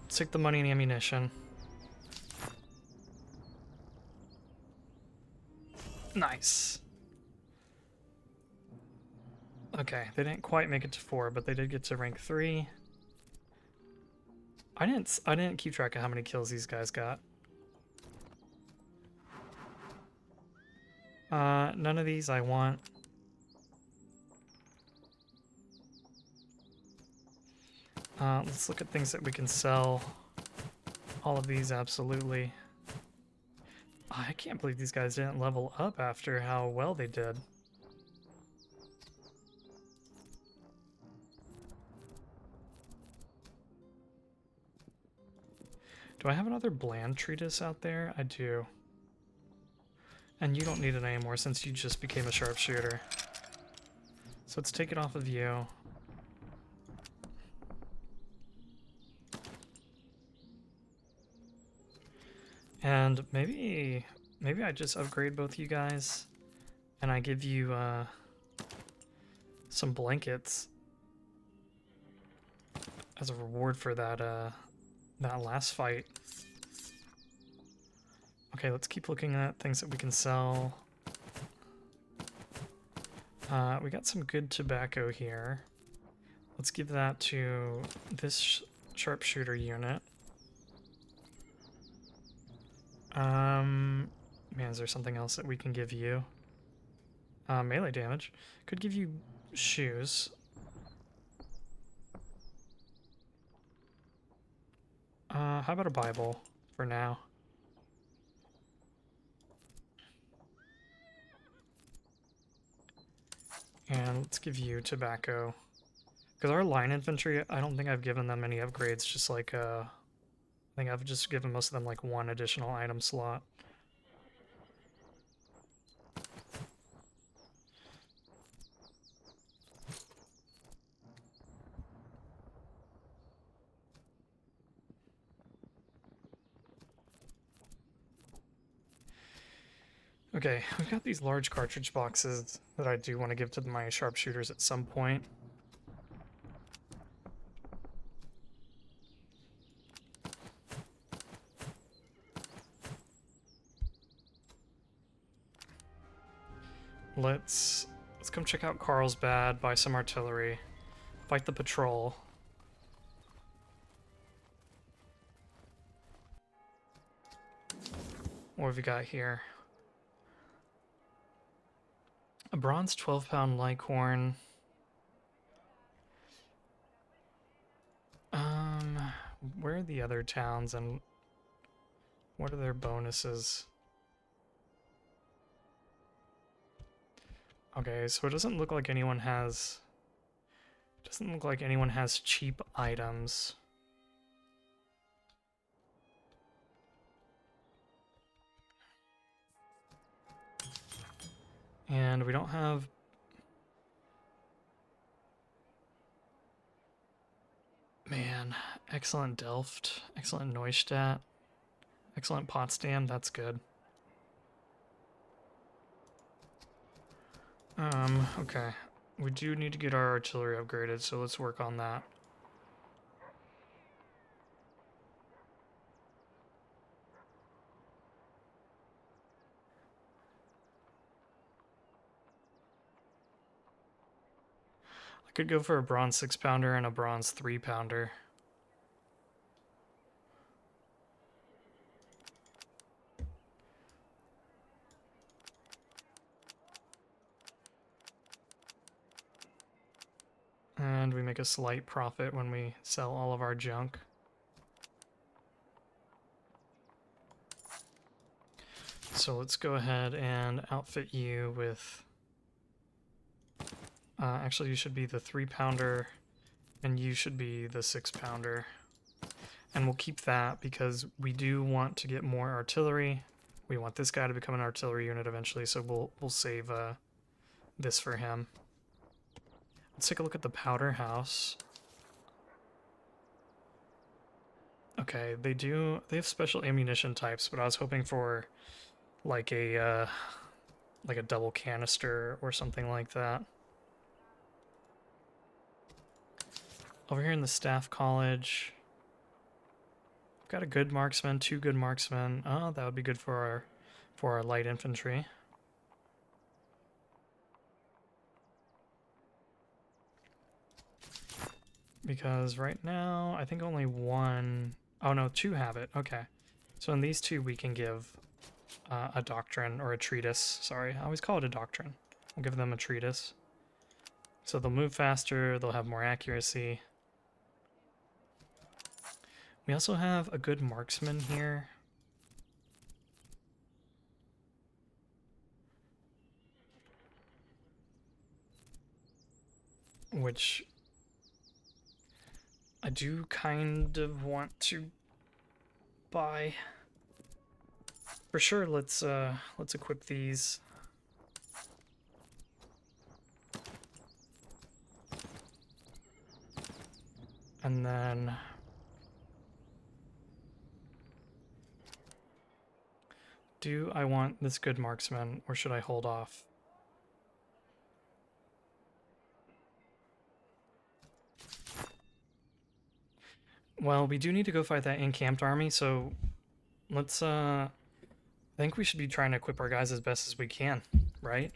let's take the money and ammunition. Nice. Okay, they didn't quite make it to 4, but they did get to rank 3. I didn't keep track of how many kills these guys got. None of these I want. Let's look at things that we can sell. All of these, absolutely. I can't believe these guys didn't level up after how well they did. Do I have another bland treatise out there? I do. And you don't need it anymore since you just became a sharpshooter. So let's take it off of you. And maybe I just upgrade both you guys and I give you some blankets as a reward for that that last fight. Okay, let's keep looking at things that we can sell. We got some good tobacco here. Let's give that to this sharpshooter unit. Man, is there something else that we can give you? Melee damage. Could give you shoes. How about a Bible for now? And let's give you tobacco. Because our line infantry, I don't think I've given them any upgrades, just like, I think I've just given most of them like 1 additional item slot. Okay, we've got these large cartridge boxes that I do want to give to my sharpshooters at some point. Let's come check out Carlsbad, buy some artillery, fight the patrol. What have we got here? A bronze 12-pound Lycorn. Where are the other towns and what are their bonuses? Okay, so it doesn't look like anyone has... Doesn't look like anyone has cheap items. And we don't have... Man, excellent Delft, excellent Neustadt, excellent Potsdam, that's good. Okay. We do need to get our artillery upgraded, so let's work on that. I could go for a bronze 6-pounder and a bronze 3-pounder. and we make a slight profit when we sell all of our junk. So let's go ahead and outfit you with... actually, you should be the 3-pounder, and you should be the 6-pounder. And we'll keep that because we do want to get more artillery. We want this guy to become an artillery unit eventually, so we'll save this for him. Let's take a look at the powder house. Okay, they have special ammunition types, but I was hoping for like a double canister or something like that. Over here in the staff college, we've got a good marksman, 2 good marksmen. Oh, that would be good for our light infantry. Because right now, I think only 1... Oh no, 2 have it. Okay. So in these 2, we can give a doctrine, or a treatise. Sorry, I always call it a doctrine. We'll give them a treatise. So they'll move faster, they'll have more accuracy. We also have a good marksman here. Which I do kind of want to buy. For sure, let's equip these. And then do I want this good marksman, or should I hold off? Well, we do need to go fight that encamped army, so let's I think we should be trying to equip our guys as best as we can, right?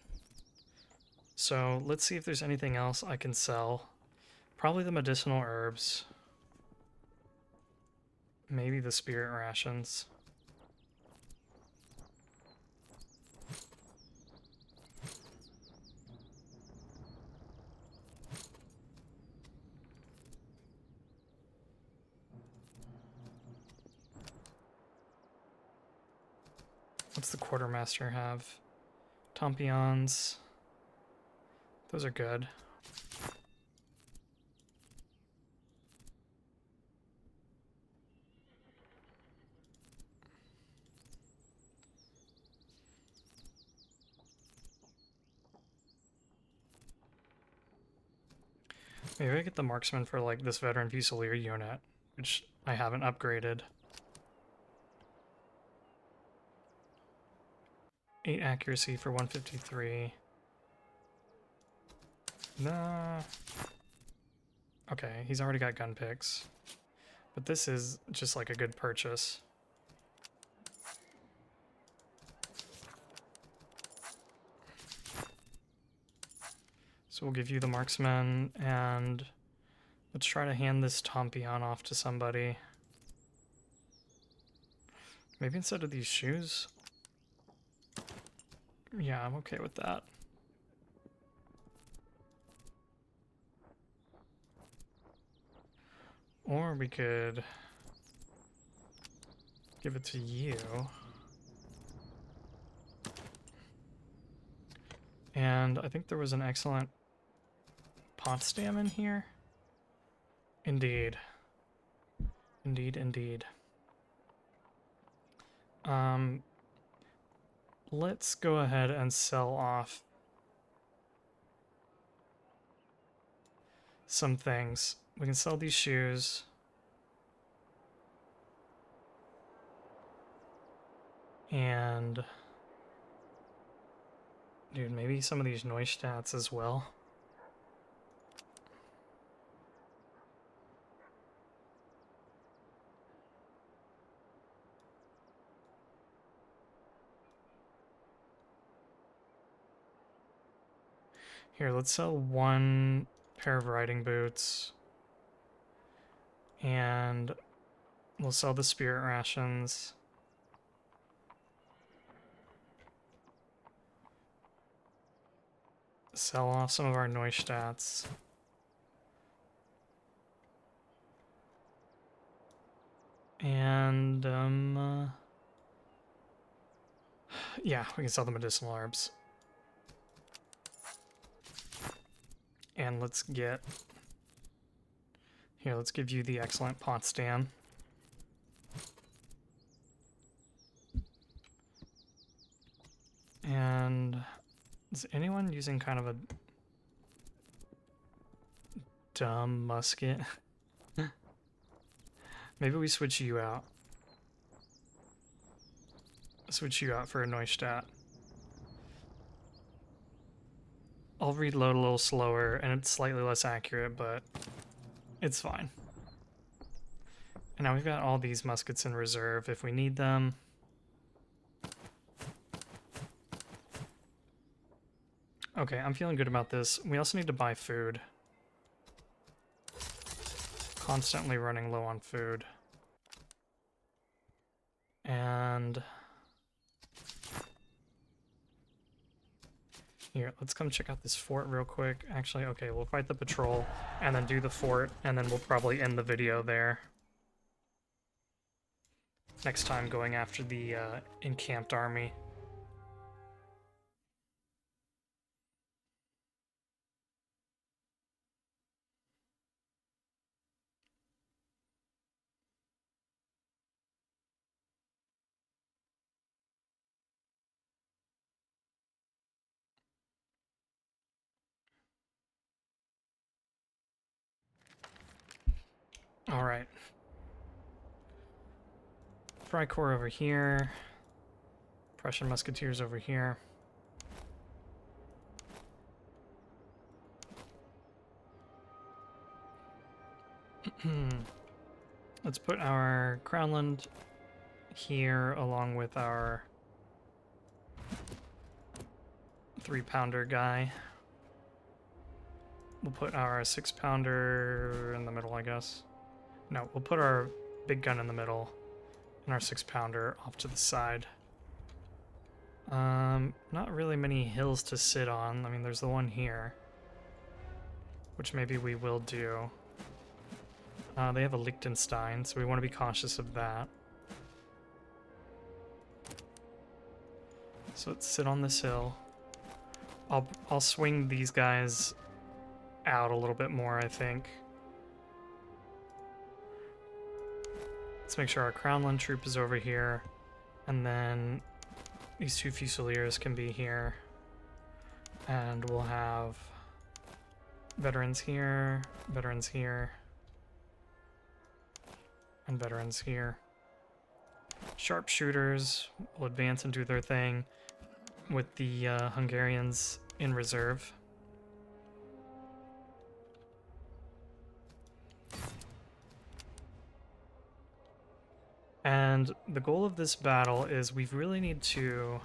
So let's see if there's anything else I can sell. Probably the medicinal herbs. Maybe the spirit rations. What's the quartermaster have? Tompions. Those are good. Maybe I get the marksman for like this veteran fusilier unit, which I haven't upgraded. 8 accuracy for 153. Nah. Okay, he's already got gun picks. But this is just like a good purchase. So we'll give you the marksman, and let's try to hand this Tompion off to somebody. Maybe instead of these shoes? Yeah, I'm okay with that. Or we could give it to you. And I think there was an excellent Potsdam in here. Indeed. Indeed, indeed. Let's go ahead and sell off some things. We can sell these shoes. And dude, maybe some of these Neustats as well. Here, let's sell 1 pair of riding boots. And we'll sell the spirit rations. Sell off some of our Neustats. And, yeah, we can sell the medicinal herbs. And let's get... Here, let's give you the excellent Potsdam. And is anyone using kind of a dumb musket? Maybe we switch you out. Switch you out for a Neustadt. I'll reload a little slower, and it's slightly less accurate, but it's fine. And now we've got all these muskets in reserve if we need them. Okay, I'm feeling good about this. We also need to buy food. Constantly running low on food. And... Here, let's come check out this fort real quick. Actually, okay, we'll fight the patrol, and then do the fort, and then we'll probably end the video there. Next time, going after the encamped army. All right. Freikorps over here. Prussian musketeers over here. Let's put our Crownland here along with our 3-pounder guy. We'll put our 6-pounder in the middle, I guess. No, we'll put our big gun in the middle and our 6-pounder off to the side. Not really many hills to sit on. I mean, there's the one here, which maybe we will do. They have a Liechtenstein, so we want to be cautious of that. So let's sit on this hill. I'll swing these guys out a little bit more, I think. Let's make sure our Crownland troop is over here, and then these 2 Fusiliers can be here. And we'll have veterans here, and veterans here. Sharpshooters will advance and do their thing with the Hungarians in reserve. And the goal of this battle is we need to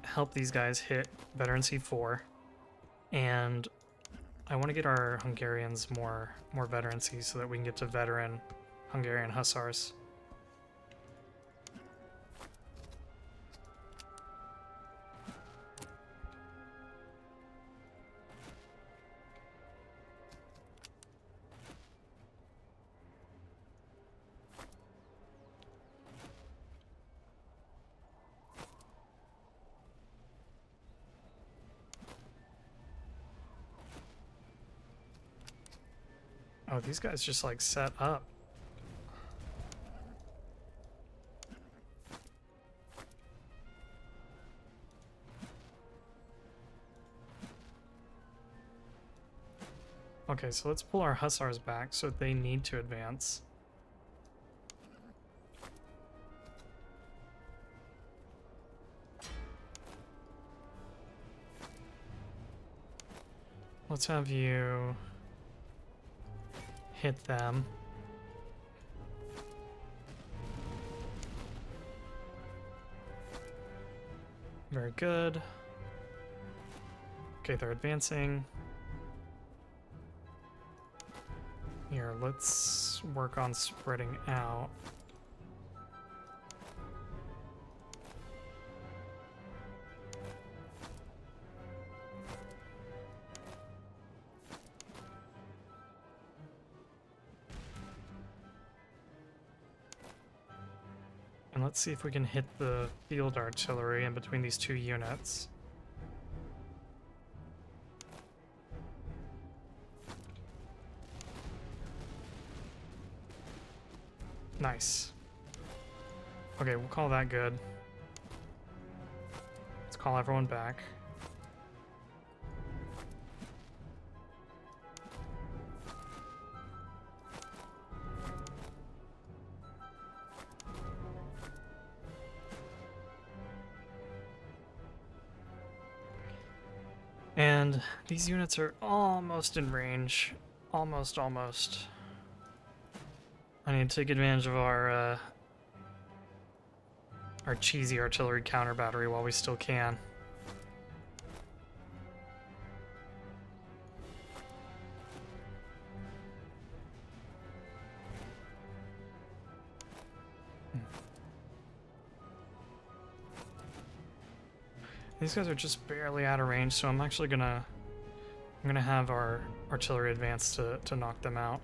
help these guys hit veteran C4, and I want to get our Hungarians more veterancy so that we can get to veteran Hungarian hussars. Oh, these guys just like set up. Okay, so let's pull our hussars back so they need to advance. Let's have you hit them. Very good. Okay, they're advancing. Here, let's work on spreading out. let's see if we can hit the field artillery in between these two units. Nice. Okay, we'll call that good. Let's call everyone back. And these units are almost in range. Almost. I need to take advantage of our cheesy artillery counter battery while we still can. These guys are just barely out of range, so I'm actually gonna have our artillery advance to knock them out.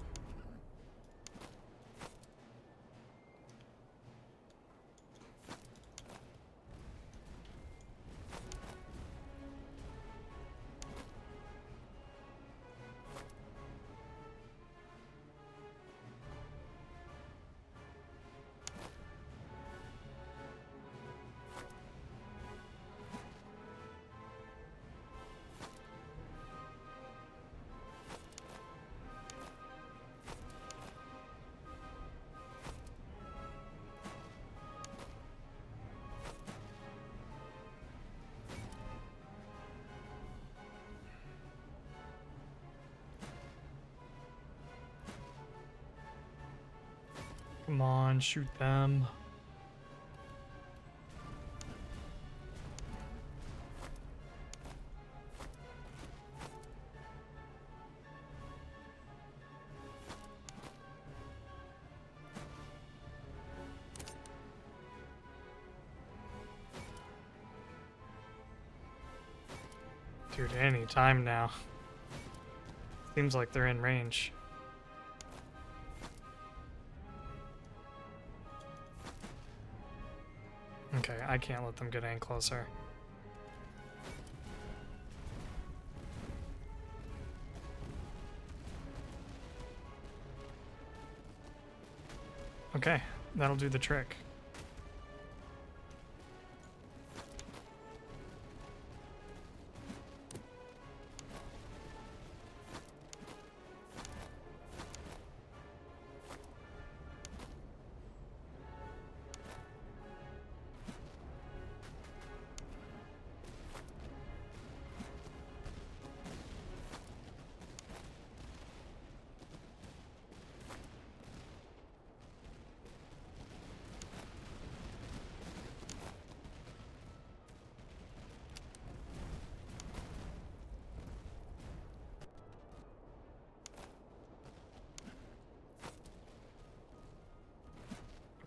Come on, shoot them. Dude, any time now. Seems like they're in range. Okay, I can't let them get any closer. Okay, that'll do the trick.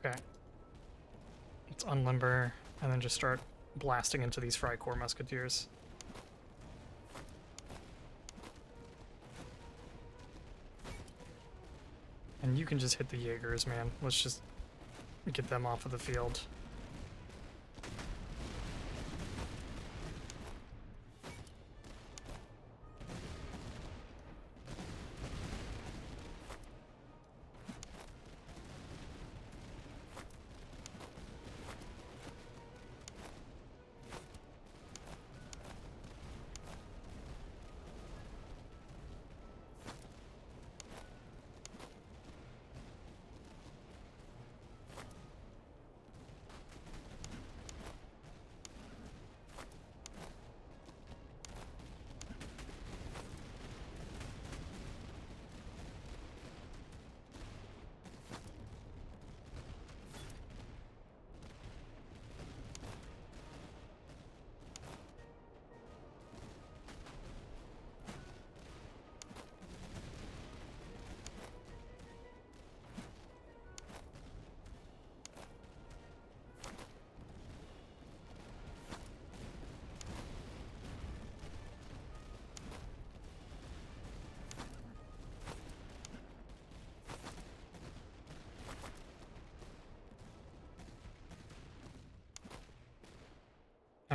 Okay. Let's unlimber and then just start blasting into these Freikorps musketeers. And you can just hit the Jaegers, man. Let's just get them off of the field.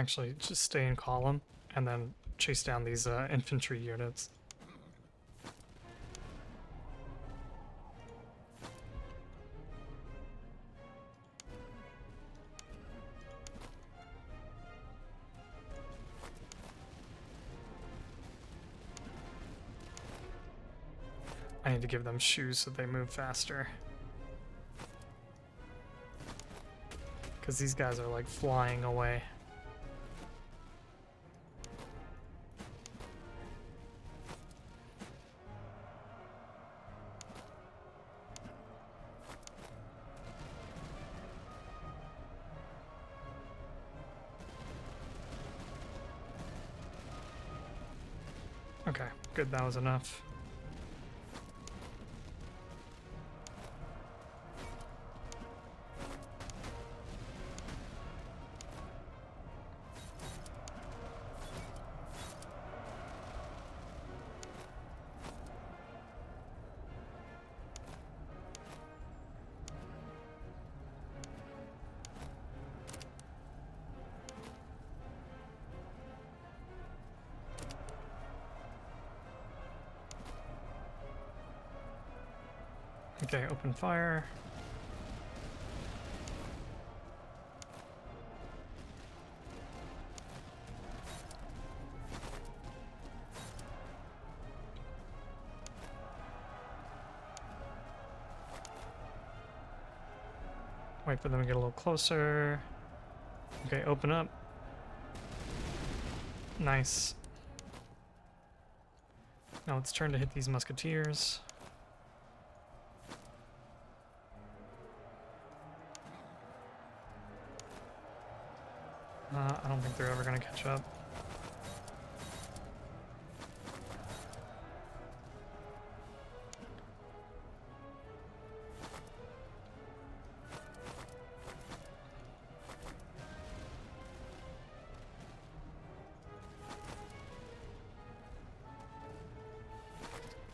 Actually, just stay in column and then chase down these infantry units. I need to give them shoes so they move faster. Because these guys are like flying away. Okay, good, that was enough. Okay, open fire. Wait for them to get a little closer. Okay, open up. Nice. Now it's turn to hit these musketeers. I don't think they're ever gonna catch up.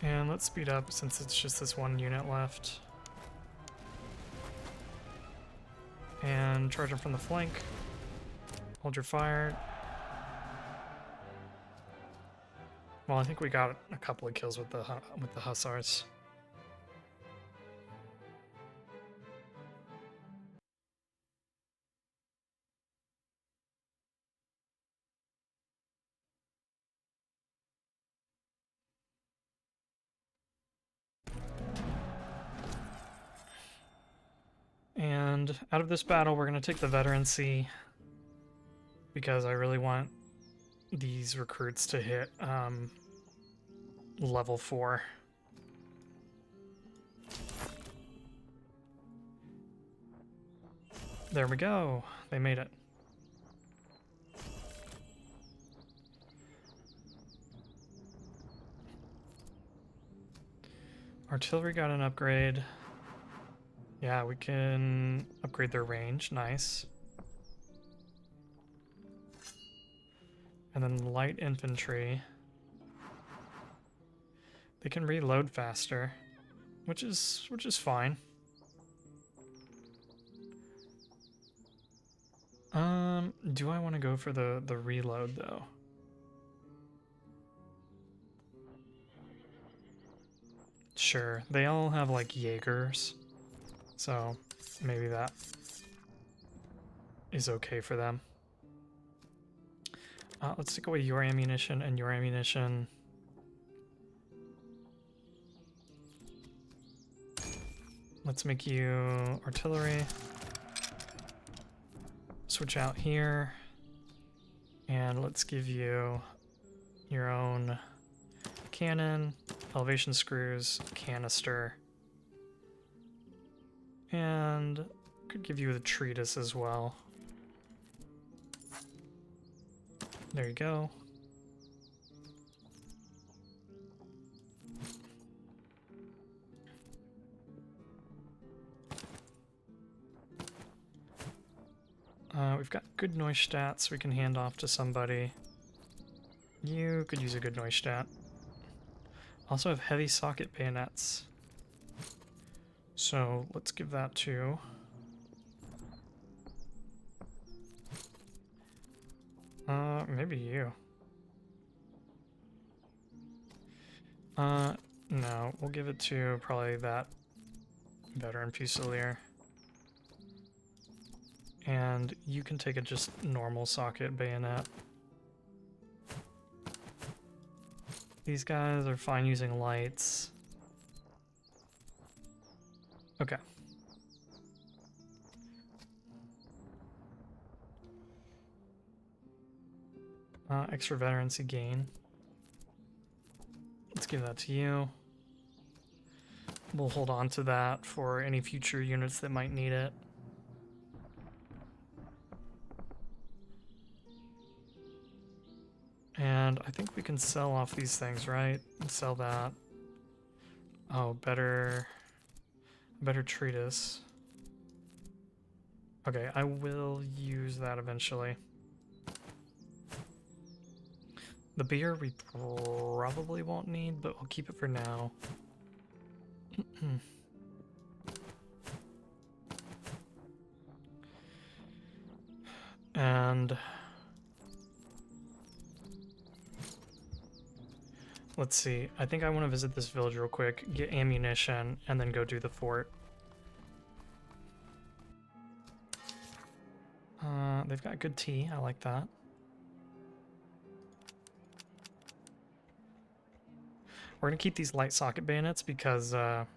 And let's speed up since it's just this one unit left. And charge them from the flank. Hold your fire. Well, I think we got a couple of kills with the hussars. And out of this battle, we're going to take the veterancy because I really want these recruits to hit level 4. There we go. They made it. Artillery got an upgrade. Yeah, we can upgrade their range. Nice. And then light infantry. They can reload faster, which is fine. Do I want to go for the reload though? Sure, they all have like Jaegers, so maybe that is okay for them. Let's take away your ammunition and your ammunition. Let's make you artillery. Switch out here. And let's give you your own cannon, elevation screws, canister. And could give you the treatise as well. There you go. We've got good noise stats we can hand off to somebody. You could use a good noise stat. Also have heavy socket bayonets. So let's give that to... Maybe you. No, we'll give it to probably that veteran fusilier. And you can take a just normal socket bayonet. These guys are fine using lights. Okay. Extra veterancy gain. Let's give that to you. We'll hold on to that for any future units that might need it. And I think we can sell off these things, right? Sell that. Oh, better treatise. Okay, I will use that eventually. The beer we probably won't need, but we'll keep it for now. And let's see. I think I want to visit this village real quick, get ammunition, and then go do the fort. They've got good tea. I like that. We're going to keep these light socket bayonets because if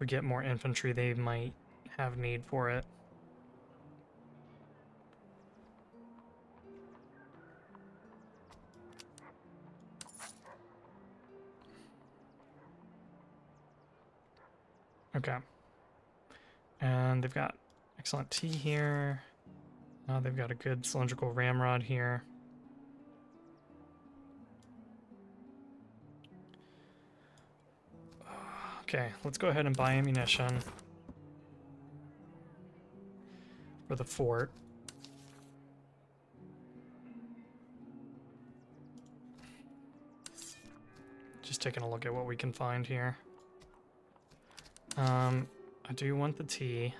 we get more infantry, they might have need for it. Okay. And they've got excellent tea here. They've got a good cylindrical ramrod here. Okay, let's go ahead and buy ammunition for the fort. Just taking a look at what we can find here. I do want the tea,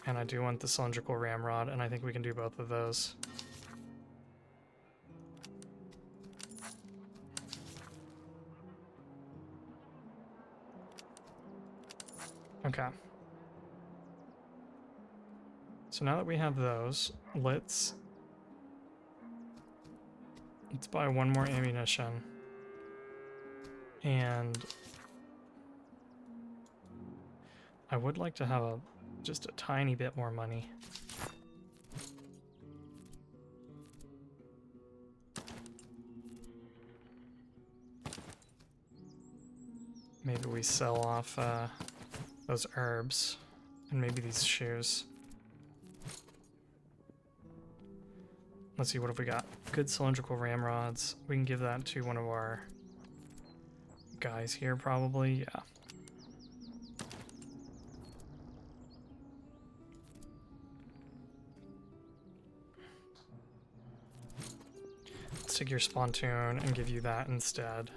and I do want the cylindrical ramrod, and I think we can do both of those. Okay. So now that we have those, let's buy one more ammunition. And I would like to have just a tiny bit more money. Maybe we sell off those herbs and maybe these shoes. Let's see, what have we got? Good cylindrical ramrods. We can give that to one of our guys here, probably. Yeah. Let's take your spontoon and give you that instead.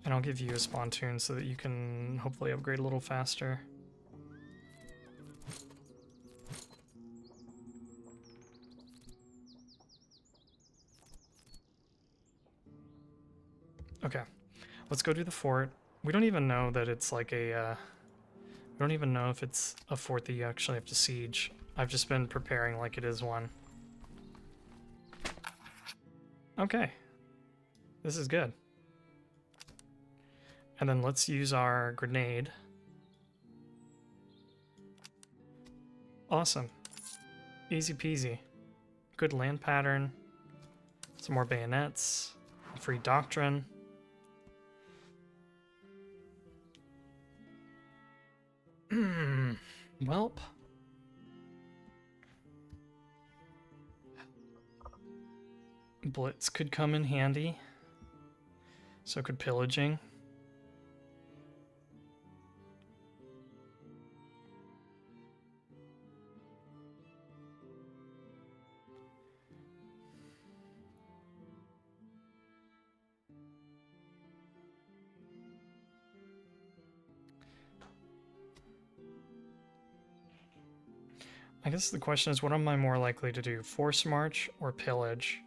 And I'll give you a spontoon so that you can hopefully upgrade a little faster. Okay, let's go do the fort. We don't even know that it's like a, we don't even know if it's a fort that you actually have to siege. I've just been preparing like it is one. Okay, this is good. And then let's use our grenade. Awesome. Easy peasy. Good land pattern. Some more bayonets. Free doctrine. Welp. Blitz could come in handy. So could pillaging. I guess the question is, what am I more likely to do? Force march or pillage?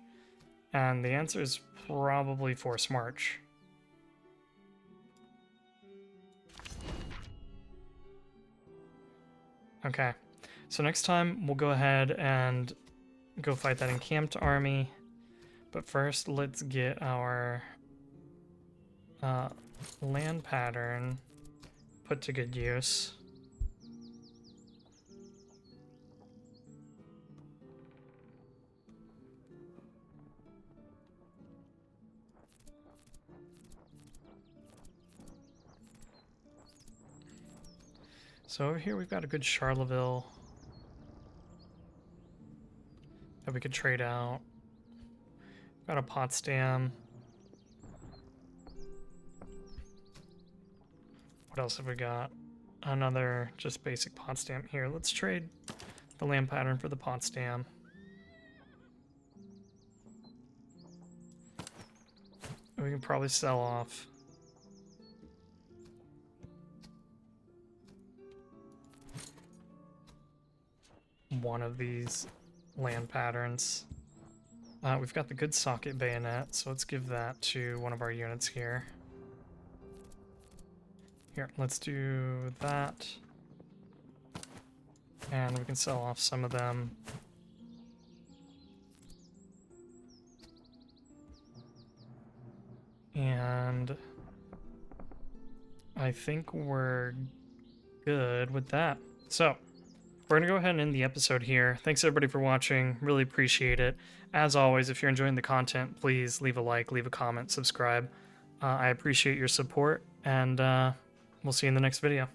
And the answer is probably force march. Okay, so next time we'll go ahead and go fight that encamped army. But first, let's get our land pattern put to good use. So over here we've got a good Charleville that we could trade out. We've got a Potsdam. What else have we got? Another just basic Potsdam here. Let's trade the land pattern for the Potsdam. We can probably sell off one of these land patterns. We've got the good socket bayonet, so let's give that to one of our units here. Here, let's do that. And we can sell off some of them. And I think we're good with that. So, we're going to go ahead and end the episode here. Thanks everybody for watching. Really appreciate it. As always, if you're enjoying the content, please leave a like, leave a comment, subscribe. I appreciate your support, and we'll see you in the next video.